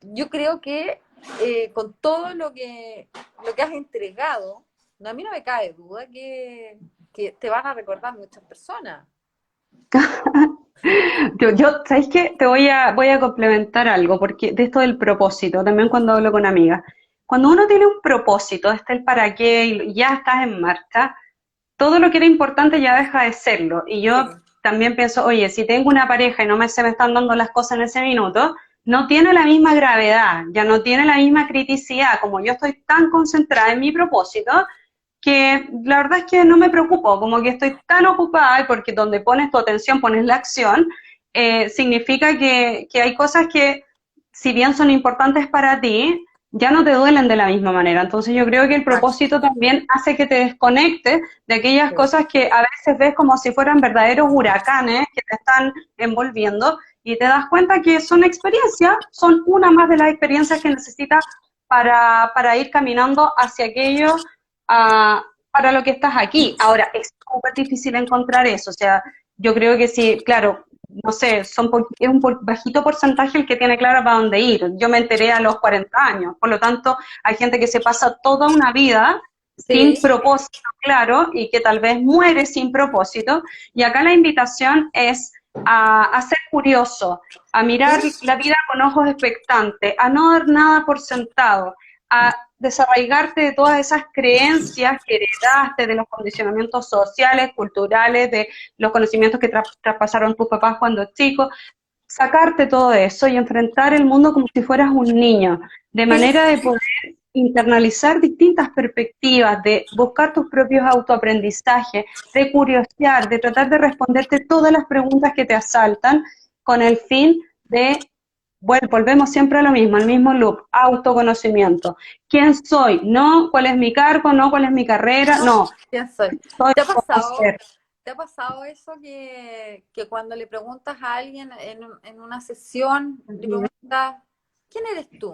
yo creo que con todo lo que has entregado, a mí no me cabe duda que te van a recordar muchas personas.
¿Sabes qué? Voy a complementar algo, porque de esto del propósito, también cuando hablo con amigas. Cuando uno tiene un propósito, está el para qué y ya estás en marcha, todo lo que era importante ya deja de serlo. Y yo también pienso, oye, si tengo una pareja y se me están dando las cosas en ese minuto, no tiene la misma gravedad, ya no tiene la misma criticidad, como yo estoy tan concentrada en mi propósito, que la verdad es que no me preocupo, como que estoy tan ocupada, porque donde pones tu atención, pones la acción, significa que hay cosas que, si bien son importantes para ti, ya no te duelen de la misma manera. Entonces yo creo que el propósito también hace que te desconectes de aquellas cosas que a veces ves como si fueran verdaderos huracanes que te están envolviendo y te das cuenta que son experiencias, son una más de las experiencias que necesitas para ir caminando hacia aquello para lo que estás aquí. Ahora, es súper difícil encontrar eso, o sea, yo creo que sí, claro, no sé, es un bajito porcentaje el que tiene claro para dónde ir. Yo me enteré a los 40 años, por lo tanto, hay gente que se pasa toda una vida sin
Sí,
propósito claro y que tal vez muere sin propósito. Y acá la invitación es a ser curioso, a mirar la vida con ojos expectantes, a no dar nada por sentado, a desarraigarte de todas esas creencias que heredaste de los condicionamientos sociales, culturales, de los conocimientos que traspasaron tus papás cuando chicos, sacarte todo eso y enfrentar el mundo como si fueras un niño, de manera de poder internalizar distintas perspectivas, de buscar tus propios autoaprendizajes, de curiosear, de tratar de responderte todas las preguntas que te asaltan con el fin de, bueno, volvemos siempre a lo mismo, al mismo loop, autoconocimiento. ¿Quién soy? No, ¿cuál es mi cargo? No, ¿cuál es mi carrera? No,
¿quién soy?
soy
¿Te ha
como
pasado,
ser.
te ha pasado eso que cuando le preguntas a alguien en una sesión, le
Ujú.
preguntas, ¿quién eres tú?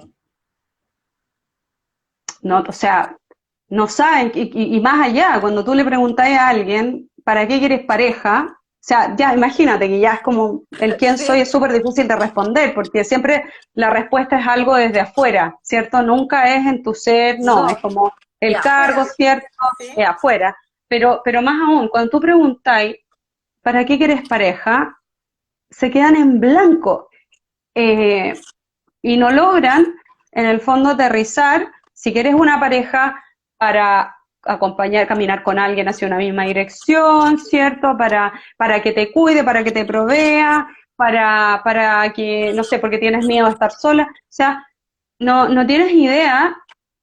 No, o sea, no saben, y más allá, cuando tú le preguntas a alguien, ¿para qué quieres pareja? O sea, ya imagínate que ya es como el quién soy
Sí,
es súper difícil de responder, porque siempre la respuesta es algo desde afuera, ¿cierto? Nunca es en tu ser, no, es
no,
como
y
el cargo,
afuera,
¿cierto?
¿sí?
Es afuera. Pero más aún, cuando tú preguntáis, ¿para qué quieres pareja? Se quedan en blanco. Eh, y no logran, en el fondo, aterrizar, si quieres una pareja para acompañar, caminar con alguien hacia una misma dirección, ¿cierto? Para que te cuide, para que te provea, para que, no sé, porque tienes miedo a estar sola. O sea, no tienes idea,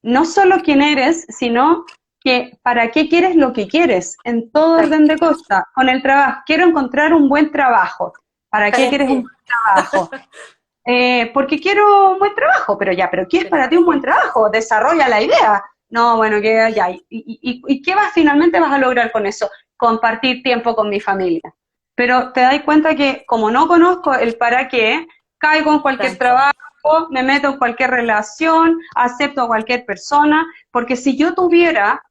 no solo quién eres, sino que para qué quieres lo que quieres, en todo orden de cosas, con el trabajo. Quiero encontrar un buen trabajo. ¿Para qué
¿Para
quieres un
qué?
buen trabajo? Porque quiero un buen trabajo, pero ya, ¿pero qué es
¿Pero
para ti
para
un buen
qué?
trabajo? Desarrolla la idea. No, bueno, que ya, ¿y qué finalmente vas a lograr con eso? Compartir tiempo con mi familia. Pero te das cuenta que como no conozco el para qué, caigo en cualquier
Tanto.
trabajo, me meto en cualquier relación, acepto a cualquier persona, porque si yo tuviera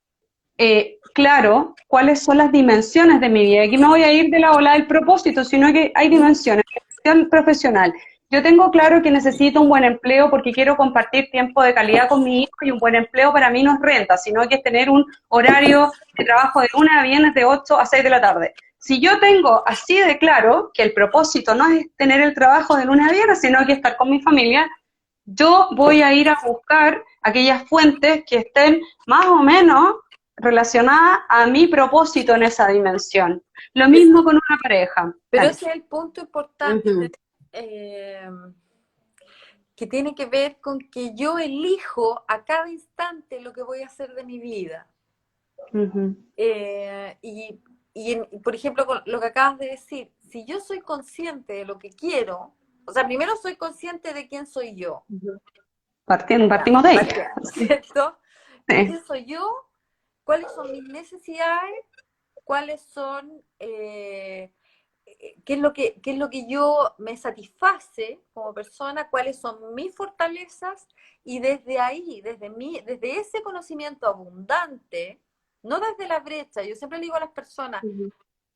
claro cuáles son las dimensiones de mi vida. Aquí me voy a ir de la ola del propósito, sino que hay dimensiones. Dimensión profesional. Yo tengo claro que necesito un buen empleo porque quiero compartir tiempo de calidad con mi hijo y un buen empleo para mí no es renta, sino que es tener un horario de trabajo de lunes a viernes de 8 a 6 de la tarde. Si yo tengo así de claro que el propósito no es tener el trabajo de lunes a viernes, sino que estar con mi familia, yo voy a ir a buscar aquellas fuentes que estén más o menos relacionadas a mi propósito en esa dimensión. Lo mismo con una pareja.
Pero
Dale.
ese es el punto importante,
Ujú,
eh, que tiene que ver con que yo elijo a cada instante lo que voy a hacer de mi vida.
ujú,
Eh, y, por ejemplo, con lo que acabas de decir, si yo soy consciente de lo que quiero, o sea, primero soy consciente de quién soy yo,
ujú.
ya,
Partimos de ella.
partiendo,
Sí,
¿cierto?
sí.
¿Quién soy yo? ¿Cuáles son mis necesidades? ¿Cuáles son, qué es lo que yo me satisface como persona? ¿Cuáles son mis fortalezas? Y desde ahí, desde ese conocimiento abundante, no desde la brecha, yo siempre le digo a las personas,
Ujú,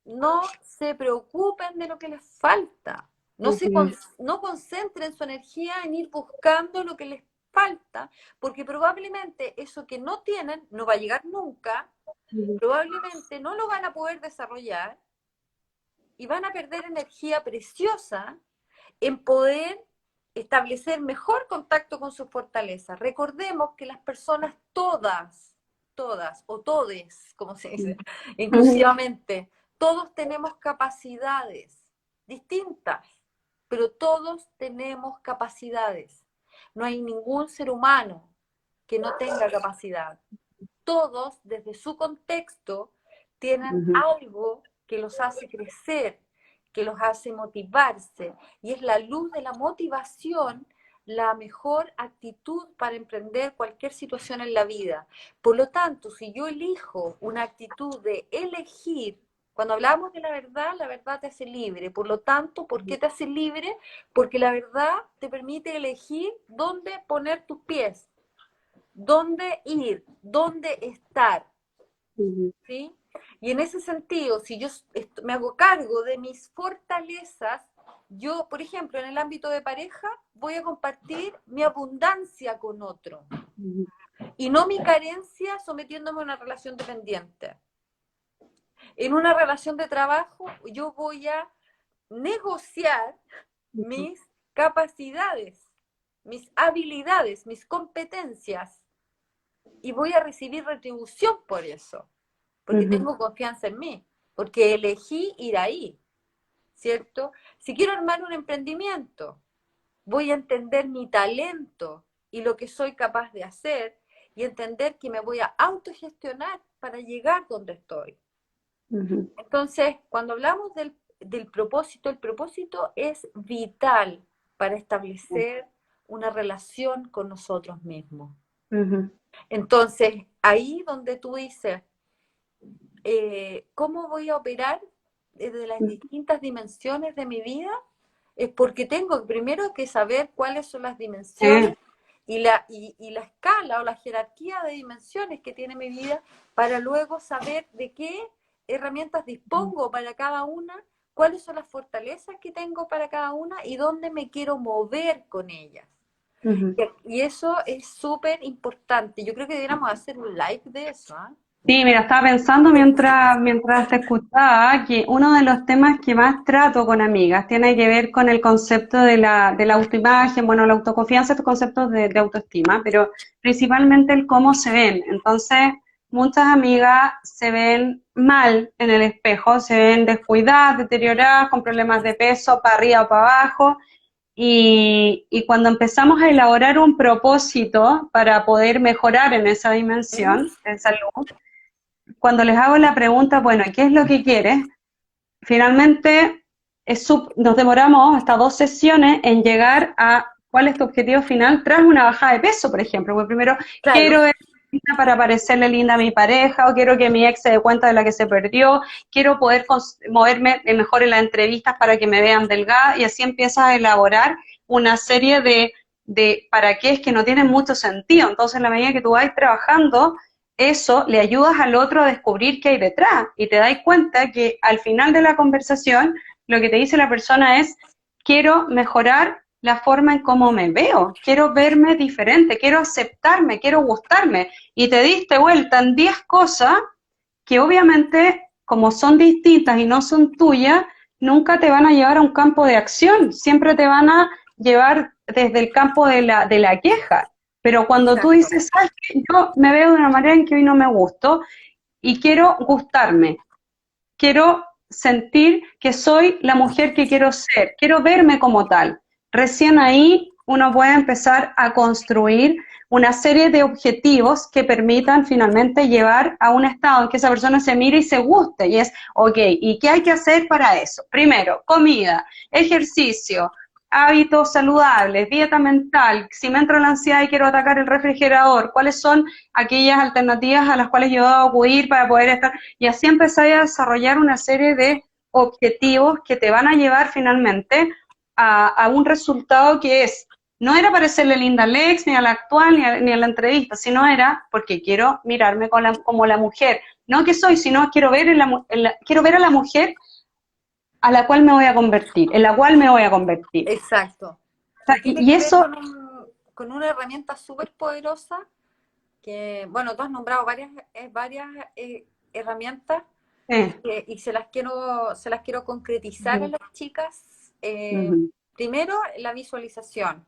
no se preocupen de lo que les falta,
ujú,
no concentren su energía en ir buscando lo que les falta, porque probablemente eso que no tienen no va a llegar nunca,
ujú,
probablemente no lo van a poder desarrollar y van a perder energía preciosa en poder establecer mejor contacto con sus fortalezas. Recordemos que las personas todas o todes, como se dice,
ujú,
inclusivamente, todos tenemos capacidades distintas, pero todos tenemos capacidades. No hay ningún ser humano que no tenga capacidad. Todos, desde su contexto, tienen
ujú,
algo que los hace crecer, que los hace motivarse, y es la luz de la motivación la mejor actitud para emprender cualquier situación en la vida. Por lo tanto, si yo elijo una actitud de elegir, cuando hablamos de la verdad te hace libre. Por lo tanto, ¿por qué te hace libre? Porque la verdad te permite elegir dónde poner tus pies, dónde ir, dónde estar,
ujú,
¿sí? Y en ese sentido, si yo me hago cargo de mis fortalezas, yo, por ejemplo, en el ámbito de pareja, voy a compartir mi abundancia con otro.
ujú.
y no mi carencia sometiéndome a una relación dependiente. En una relación de trabajo yo voy a negociar mis capacidades, mis habilidades, mis competencias y voy a recibir retribución por eso, porque tengo confianza en mí, porque elegí ir ahí, ¿cierto? Si quiero armar un emprendimiento, voy a entender mi talento y lo que soy capaz de hacer y entender que me voy a autogestionar para llegar donde estoy. Entonces, cuando hablamos del propósito, el propósito es vital para establecer una relación con nosotros mismos. Entonces, ahí donde tú dices, ¿cómo voy a operar desde las distintas dimensiones de mi vida? Es porque tengo primero que saber cuáles son las dimensiones y la escala o la jerarquía de dimensiones que tiene mi vida para luego saber de qué herramientas dispongo para cada una, cuáles son las fortalezas que tengo para cada una y dónde me quiero mover con ellas. Y eso es súper importante. Yo creo que deberíamos hacer un live de eso, ¿eh?
Sí, mira, estaba pensando mientras te escuchaba que uno de los temas que más trato con amigas tiene que ver con el concepto de la autoimagen, bueno, la autoconfianza, estos conceptos de autoestima, pero principalmente el cómo se ven. Entonces, muchas amigas se ven mal en el espejo, se ven descuidadas, deterioradas, con problemas de peso, para arriba o para abajo. Y cuando empezamos a elaborar un propósito para poder mejorar en esa dimensión de salud, cuando les hago la pregunta, bueno, ¿qué es lo que quieres? Finalmente nos demoramos hasta 2 sesiones en llegar a cuál es tu objetivo final tras una bajada de peso, por ejemplo. Porque primero,
Claro.
quiero ver linda para parecerle linda a mi pareja, o quiero que mi ex se dé cuenta de la que se perdió, quiero poder moverme mejor en las entrevistas para que me vean delgada, y así empiezas a elaborar una serie de para qué es que no tienen mucho sentido. Entonces, en la medida que tú vas trabajando eso, le ayudas al otro a descubrir qué hay detrás y te das cuenta que al final de la conversación lo que te dice la persona es: quiero mejorar la forma en cómo me veo, quiero verme diferente, quiero aceptarme, quiero gustarme, y te diste vuelta en 10 cosas que obviamente, como son distintas y no son tuyas, nunca te van a llevar a un campo de acción, siempre te van a llevar desde el campo de la queja. Pero cuando tú
Exacto.
dices, ¿sabes qué? Yo me veo de una manera en que hoy no me gusto y quiero gustarme, quiero sentir que soy la mujer que quiero ser, quiero verme como tal. Recién ahí uno puede empezar a construir una serie de objetivos que permitan finalmente llevar a un estado en que esa persona se mire y se guste. Y es, ok, ¿y qué hay que hacer para eso? Primero, comida, ejercicio, hábitos saludables, dieta mental. Si me entra la ansiedad y quiero atacar el refrigerador, ¿cuáles son aquellas alternativas a las cuales yo debo acudir para poder estar? Y así empecé a desarrollar una serie de objetivos que te van a llevar finalmente a un resultado que es, no era parecerle linda al ex, ni a la actual, ni a la entrevista, sino era porque quiero mirarme como la mujer, no que soy, sino quiero ver, quiero ver a la mujer a la cual me voy a convertir, en la cual me voy a convertir.
Exacto.
O sea,
Y tiene
y
que ver
eso...
con una herramienta súper poderosa que, bueno, tú has nombrado varias herramientas y se las quiero concretizar a las chicas. Primero, la visualización.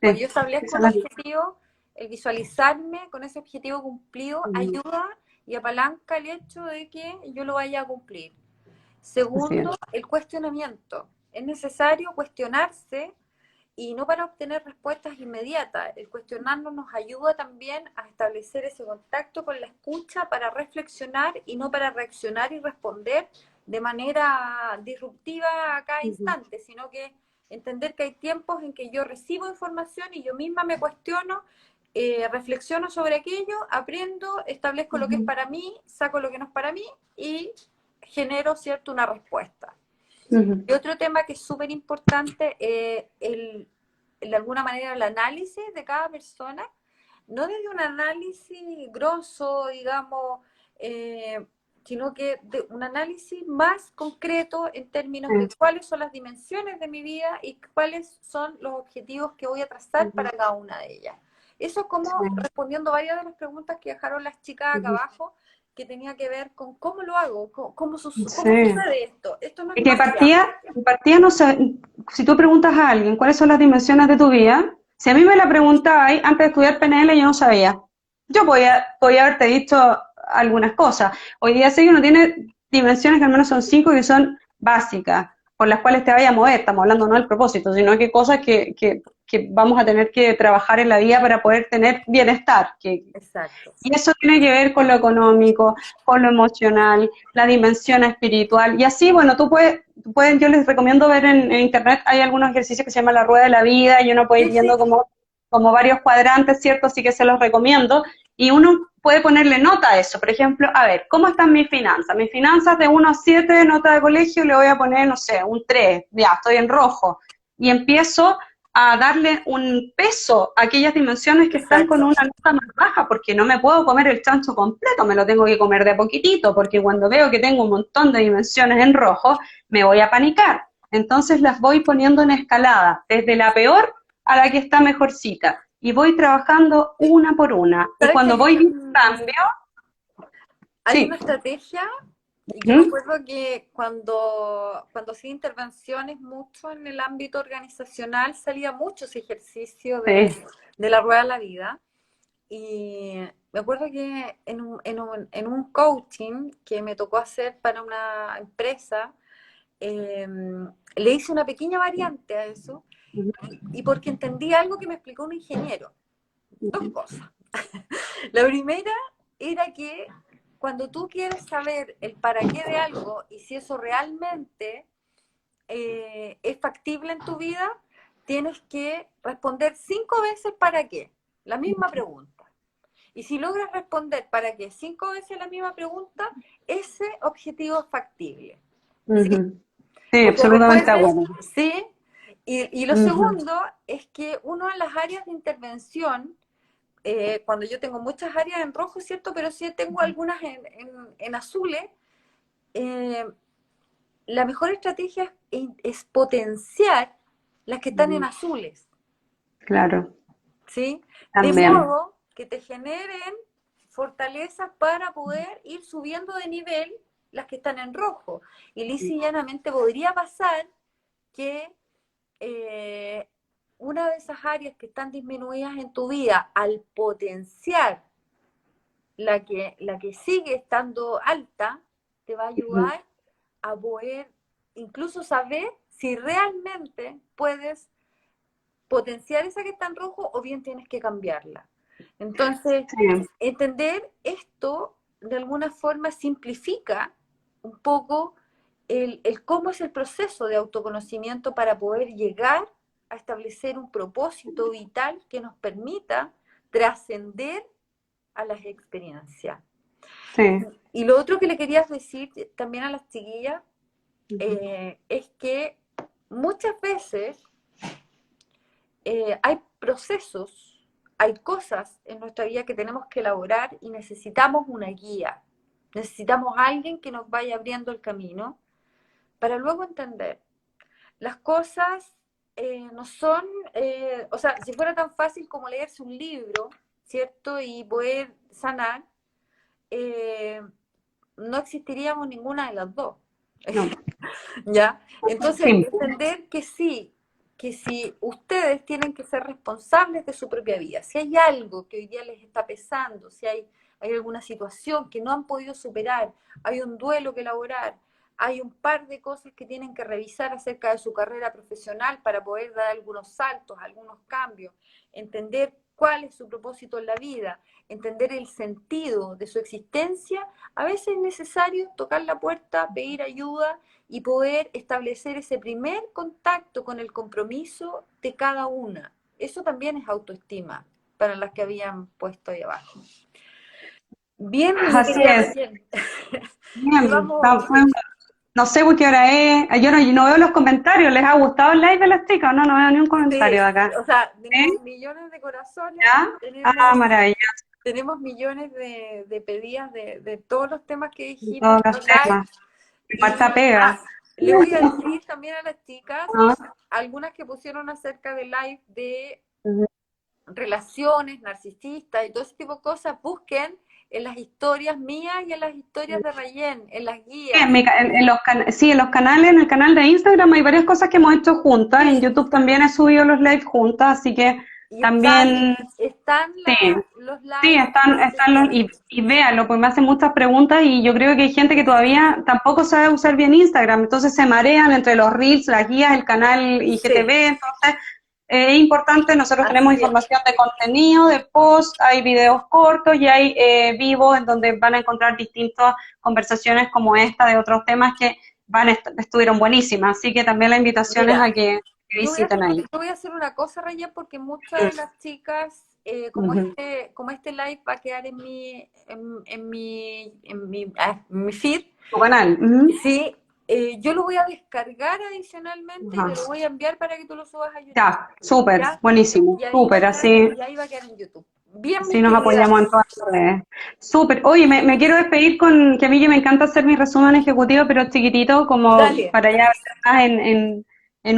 Cuando yo establezco un objetivo, el visualizarme con ese objetivo cumplido ayuda y apalanca el hecho de que yo lo vaya a cumplir. Segundo, el cuestionamiento. Es necesario cuestionarse y no para obtener respuestas inmediatas. El cuestionarnos nos ayuda también a establecer ese contacto con la escucha para reflexionar y no para reaccionar y responder de manera disruptiva a cada instante, sino que entender que hay tiempos en que yo recibo información y yo misma me cuestiono, reflexiono sobre aquello, aprendo, establezco lo que es para mí, saco lo que no es para mí y genero, ¿cierto?, una respuesta. Y otro tema que es súper importante, de alguna manera, el análisis de cada persona, no desde un análisis grosso, digamos, sino que de un análisis más concreto en términos de cuáles son las dimensiones de mi vida y cuáles son los objetivos que voy a trazar para cada una de ellas. Eso como
Sí.
respondiendo varias de las preguntas que dejaron las chicas acá
Ujú.
abajo, que tenía que ver con cómo lo hago, cómo
Sí.
sucede esto. Esto no es
Y que
magia.
partía no sé, si tú preguntas a alguien cuáles son las dimensiones de tu vida, si a mí me la preguntabais antes de estudiar PNL, yo no sabía. Yo podía haberte dicho algunas cosas. Hoy día sé que uno tiene dimensiones que al menos son 5 que son básicas, por las cuales te vaya a mover. Estamos hablando no del propósito, sino que cosas que vamos a tener que trabajar en la vida para poder tener bienestar,
Exacto.
y eso tiene que ver con lo económico, con lo emocional, la dimensión espiritual. Y así, bueno, yo les recomiendo ver en internet, hay algunos ejercicios que se llaman la rueda de la vida, y uno puede ir
Sí, sí,
viendo como varios cuadrantes, ¿cierto? Así que se los recomiendo. Y uno puede ponerle nota a eso. Por ejemplo, a ver, ¿cómo están mis finanzas? Mis finanzas de 1 a 7, nota de colegio, le voy a poner, no sé, un 3, ya, estoy en rojo. Y empiezo a darle un peso a aquellas dimensiones que están con
exacto.
una nota más baja, porque no me puedo comer el chancho completo, me lo tengo que comer de a poquitito, porque cuando veo que tengo un montón de dimensiones en rojo, me voy a panicar. Entonces las voy poniendo en escalada, desde la peor a la que está mejorcita, y voy trabajando una por una. Y
¿Sabes que
cuando voy viendo cambio,
hay una
sí,
estrategia? Y yo me
¿mm?
acuerdo que cuando hacía intervenciones mucho en el ámbito organizacional, salía mucho ese ejercicio
Sí.
de la rueda de la vida. Y me acuerdo que en un coaching que me tocó hacer para una empresa, eh, le hice una pequeña variante a eso, y porque entendí algo que me explicó un ingeniero. Dos cosas. La primera era que cuando tú quieres saber el para qué de algo y si eso realmente es factible en tu vida, tienes que responder 5 veces para qué, la misma pregunta. Y si logras responder para qué 5 veces la misma pregunta, ese objetivo es factible. ¿Sí?
Ujú. Sí,
Porque
absolutamente de
recuerdes,
acuerdo.
¿sí? Y lo
Ujú.
segundo es que uno en las áreas de intervención, cuando yo tengo muchas áreas en rojo, ¿cierto? Pero sí tengo algunas en azules, eh, la mejor estrategia es potenciar las que están en
Ujú.
azules,
Claro,
¿sí? De
también.
modo que te generen fortalezas para poder ir subiendo de nivel las que están en rojo. Y lisa y llanamente podría pasar que eh, una de esas áreas que están disminuidas en tu vida, al potenciar la que sigue estando alta, te va a
Ujú.
ayudar a poder incluso saber si realmente puedes potenciar esa que está en rojo o bien tienes que cambiarla. Entonces,
Sí.
entender esto de alguna forma simplifica un poco el cómo es el proceso de autoconocimiento para poder llegar a establecer un propósito vital que nos permita trascender a las experiencias.
Sí.
Y lo otro que le quería decir también a las chiquillas
Ujú.
es que muchas veces hay procesos, hay cosas en nuestra vida que tenemos que elaborar y necesitamos una guía. Necesitamos a alguien que nos vaya abriendo el camino para luego entender. Las cosas no son, o sea, si fuera tan fácil como leerse un libro, ¿cierto? Y poder sanar, eh, no existiríamos ninguna de las dos.
No,
¿Ya? Entonces,
simple.
entender que sí, que si ustedes tienen que ser responsables de su propia vida, si hay algo que hoy día les está pesando, si hay alguna situación que no han podido superar, hay un duelo que elaborar, hay un par de cosas que tienen que revisar acerca de su carrera profesional para poder dar algunos saltos, algunos cambios, entender cuál es su propósito en la vida, entender el sentido de su existencia, a veces es necesario tocar la puerta, pedir ayuda y poder establecer ese primer contacto con el compromiso de cada una. Eso también es autoestima para las que habían puesto ahí abajo. Bien, mi
Así
querida
es.
Raquel.
Bien.
Llevamos,
No, no sé por qué hora es. Yo no veo los comentarios. ¿Les ha gustado el live de las chicas? No, no veo ni un
sí,
comentario de acá.
o sea, tenemos
¿Sí?
millones de corazones,
¿Ya? Ah,
tenemos,
maravilloso.
tenemos millones de pedidas de todos los temas que
En
dijimos
todos
en
los
los live.
temas. Marta
Y
pega.
le voy a decir también a las chicas,
Ah,
algunas que pusieron acerca del live de
ujú.
relaciones narcisistas y todo ese tipo de cosas, busquen en las historias mías y en las historias de Rayen, en las
Sí,
guías.
sí, en los canales, en el canal de Instagram hay varias cosas que hemos hecho juntas, en
Sí,
YouTube también he subido los lives juntas, así que
y
también,
están
sí,
los
sí,
lives en las
están los,
sesiones.
y véanlo, pues me hacen muchas preguntas y yo creo que hay gente que todavía tampoco sabe usar bien Instagram, entonces se marean entre los reels, las guías, el canal
Sí,
IGTV, entonces es importante, nosotros tenemos
así que
información de contenido, de post, hay videos cortos y hay vivos en donde van a encontrar distintas conversaciones como esta de otros temas que estuvieron buenísimas, así que también la invitación es
mira,
a que visiten ahí.
yo voy a hacer una cosa, Raya, porque muchas de las chicas,
Ujú.
como este live va a quedar en mi feed,
Tu canal. Ujú.
sí, yo lo voy a descargar adicionalmente y
Ajá.
te lo voy a enviar para que tú lo subas a YouTube,
Ya, súper,
¿ya?
buenísimo, súper, así,
Y ahí va a quedar en YouTube. Bien,
así
mis
nos
queridas,
apoyamos en todas las redes. Súper, oye, me quiero despedir con que a mí que me encanta hacer mi resumen ejecutivo, pero chiquitito, como
dale,
para ya estar en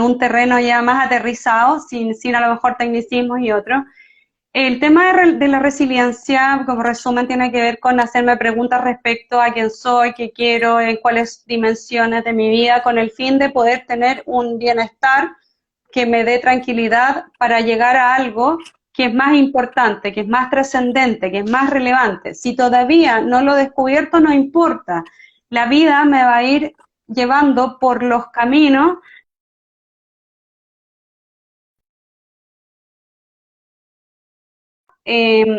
un terreno ya más aterrizado, sin a lo mejor tecnicismos y otros. El tema de la resiliencia, como resumen, tiene que ver con hacerme preguntas respecto a quién soy, qué quiero, en cuáles dimensiones de mi vida, con el fin de poder tener un bienestar que me dé tranquilidad para llegar a algo que es más importante, que es más trascendente, que es más relevante. Si todavía no lo he descubierto, no importa. La vida me va a ir llevando por los caminos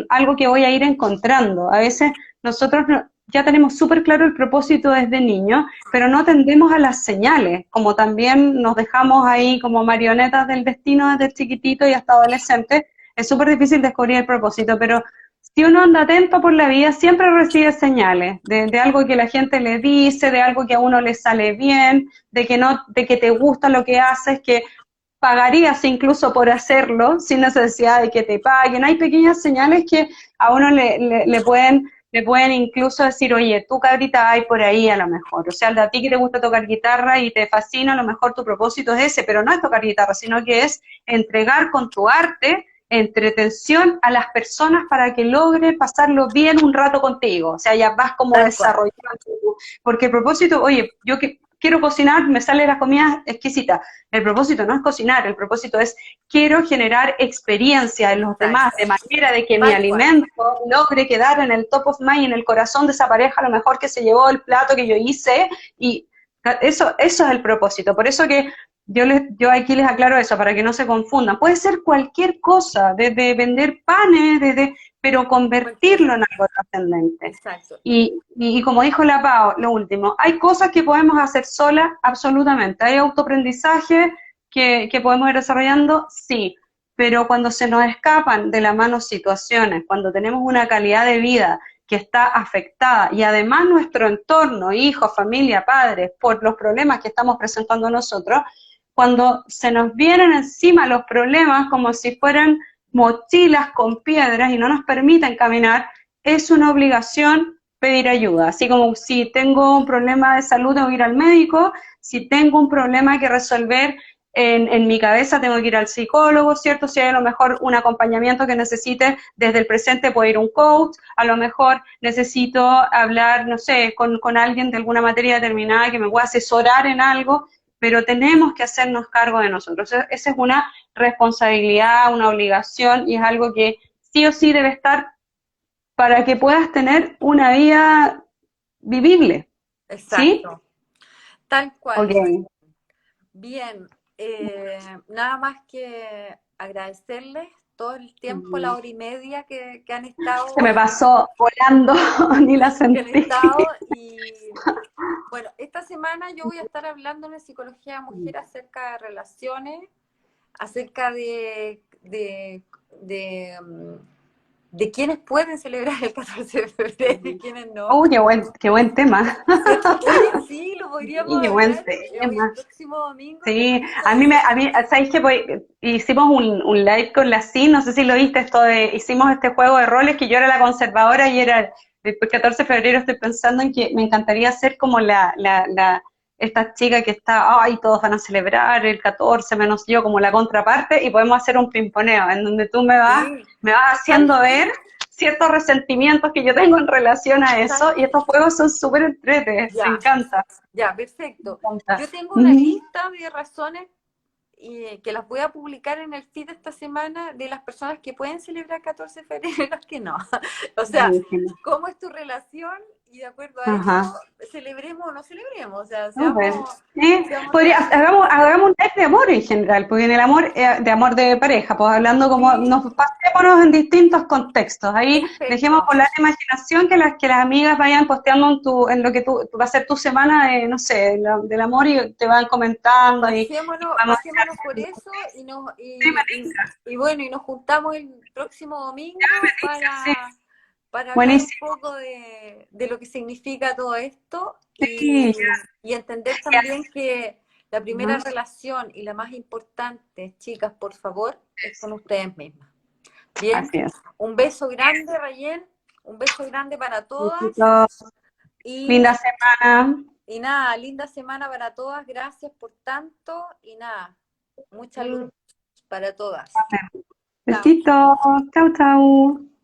algo que voy a ir encontrando. A veces nosotros ya tenemos súper claro el propósito desde niño, pero no atendemos a las señales, como también nos dejamos ahí como marionetas del destino desde chiquitito y hasta adolescente. Es súper difícil descubrir el propósito, pero si uno anda atento por la vida, siempre recibe señales de algo que la gente le dice, de algo que a uno le sale bien, de que no, de que te gusta lo que haces, que pagarías incluso por hacerlo sin necesidad de que te paguen. Hay pequeñas señales que a uno le pueden incluso decir, oye, tú cabrita hay por ahí a lo mejor. O sea, a ti que te gusta tocar guitarra y te fascina, a lo mejor tu propósito es ese, pero no es tocar guitarra, sino que es entregar con tu arte entretención a las personas para que logren pasarlo bien un rato contigo. O sea, ya vas como
tal cual.
desarrollando, porque el propósito, oye, yo que quiero cocinar, me sale las comidas exquisitas. El propósito no es cocinar, el propósito es quiero generar experiencia en los demás,
Exacto,
de manera de que mi
tal cual.
alimento logre quedar en el top of mind, en el corazón de esa pareja, a lo mejor que se llevó el plato que yo hice, y eso es el propósito. Por eso que yo aquí les aclaro eso, para que no se confundan. Puede ser cualquier cosa, desde vender panes, pero
Cualquier,
convertirlo en algo trascendente.
exacto.
Y como dijo la Pao, lo último, hay cosas que podemos hacer solas, absolutamente. Hay autoaprendizaje que podemos ir desarrollando, sí, pero cuando se nos escapan de la mano situaciones, cuando tenemos una calidad de vida que está afectada y además nuestro entorno, hijos, familia, padres, por los problemas que estamos presentando nosotros, cuando se nos vienen encima los problemas como si fueran mochilas con piedras y no nos permiten caminar, es una obligación pedir ayuda. Así como si tengo un problema de salud, tengo que ir al médico, si tengo un problema que resolver en mi cabeza, tengo que ir al psicólogo, ¿cierto? Si hay a lo mejor un acompañamiento que necesite desde el presente, puedo ir a un coach, a lo mejor necesito hablar, no sé, con alguien de alguna materia determinada que me pueda asesorar en algo, pero tenemos que hacernos cargo de nosotros. Esa es una responsabilidad, una obligación y es algo que sí o sí debe estar para que puedas tener una vida vivible, ¿sí?
Exacto, tal cual.
Ok.
Bien, nada más que agradecerles todo el tiempo, la hora y media que han estado,
Se me pasó volando, ni la
que han
sentí.
estado y bueno, esta semana yo voy a estar hablando en Psicología de Mujer acerca de relaciones, acerca de quiénes pueden celebrar el 14 de febrero y quiénes no.
Oh, qué buen tema.
¿Cierto? Oye, sí, lo podríamos
Sí, qué buen
hablar hoy el
tema.
próximo domingo, ¿te
Sí,
parece?
a mí, ¿sabéis que hicimos un live con la CIN? No sé si lo viste, hicimos este juego de roles que yo era la conservadora y era el 14 de febrero estoy pensando en que me encantaría ser como esta chica que está, ay, todos van a celebrar el 14 menos yo como la contraparte y podemos hacer un pimponeo en donde tú
Sí,
me vas
¿sabes
haciendo
qué?
ver ciertos resentimientos que yo tengo en relación a
¿Sabes
eso y
qué?
estos juegos son súper entretes, me
Ya,
encanta,
ya,
me
perfecto.
encanta.
Yo tengo una
Ujú.
lista de razones que las voy a publicar en el feed esta semana de las personas que pueden celebrar 14 de febrero y las que no. O sea,
Buenísimo.
cómo es tu relación y de acuerdo a eso,
Ajá.
celebremos o no celebremos. O sea,
Súper.
seamos,
Sí,
seamos realistas.
hagamos un live de amor en general, porque en el amor, de amor de pareja, pues hablando como,
Sí,
nos pasémonos en distintos contextos. Ahí dejemos
perfecto.
volar la imaginación que las amigas vayan posteando en lo que va a ser tu semana de, no sé, del amor y te van comentando y vamos a
Pasémonos por eso
sí, me tinca,
y bueno, y nos juntamos el próximo domingo
sí,
para hablar un
buenísimo.
poco de lo que significa todo esto
Sí,
y entender
ya,
también que la primera
ajá,
relación y la más importante, chicas, por favor, es con ustedes mismas. Bien,
así es.
un beso grande, Rayen, un beso grande para todas
Besitos, linda
y,
semana.
y nada, linda semana para todas, gracias por tanto y nada, mucha luz para todas. Chao.
Besitos, chau, chau.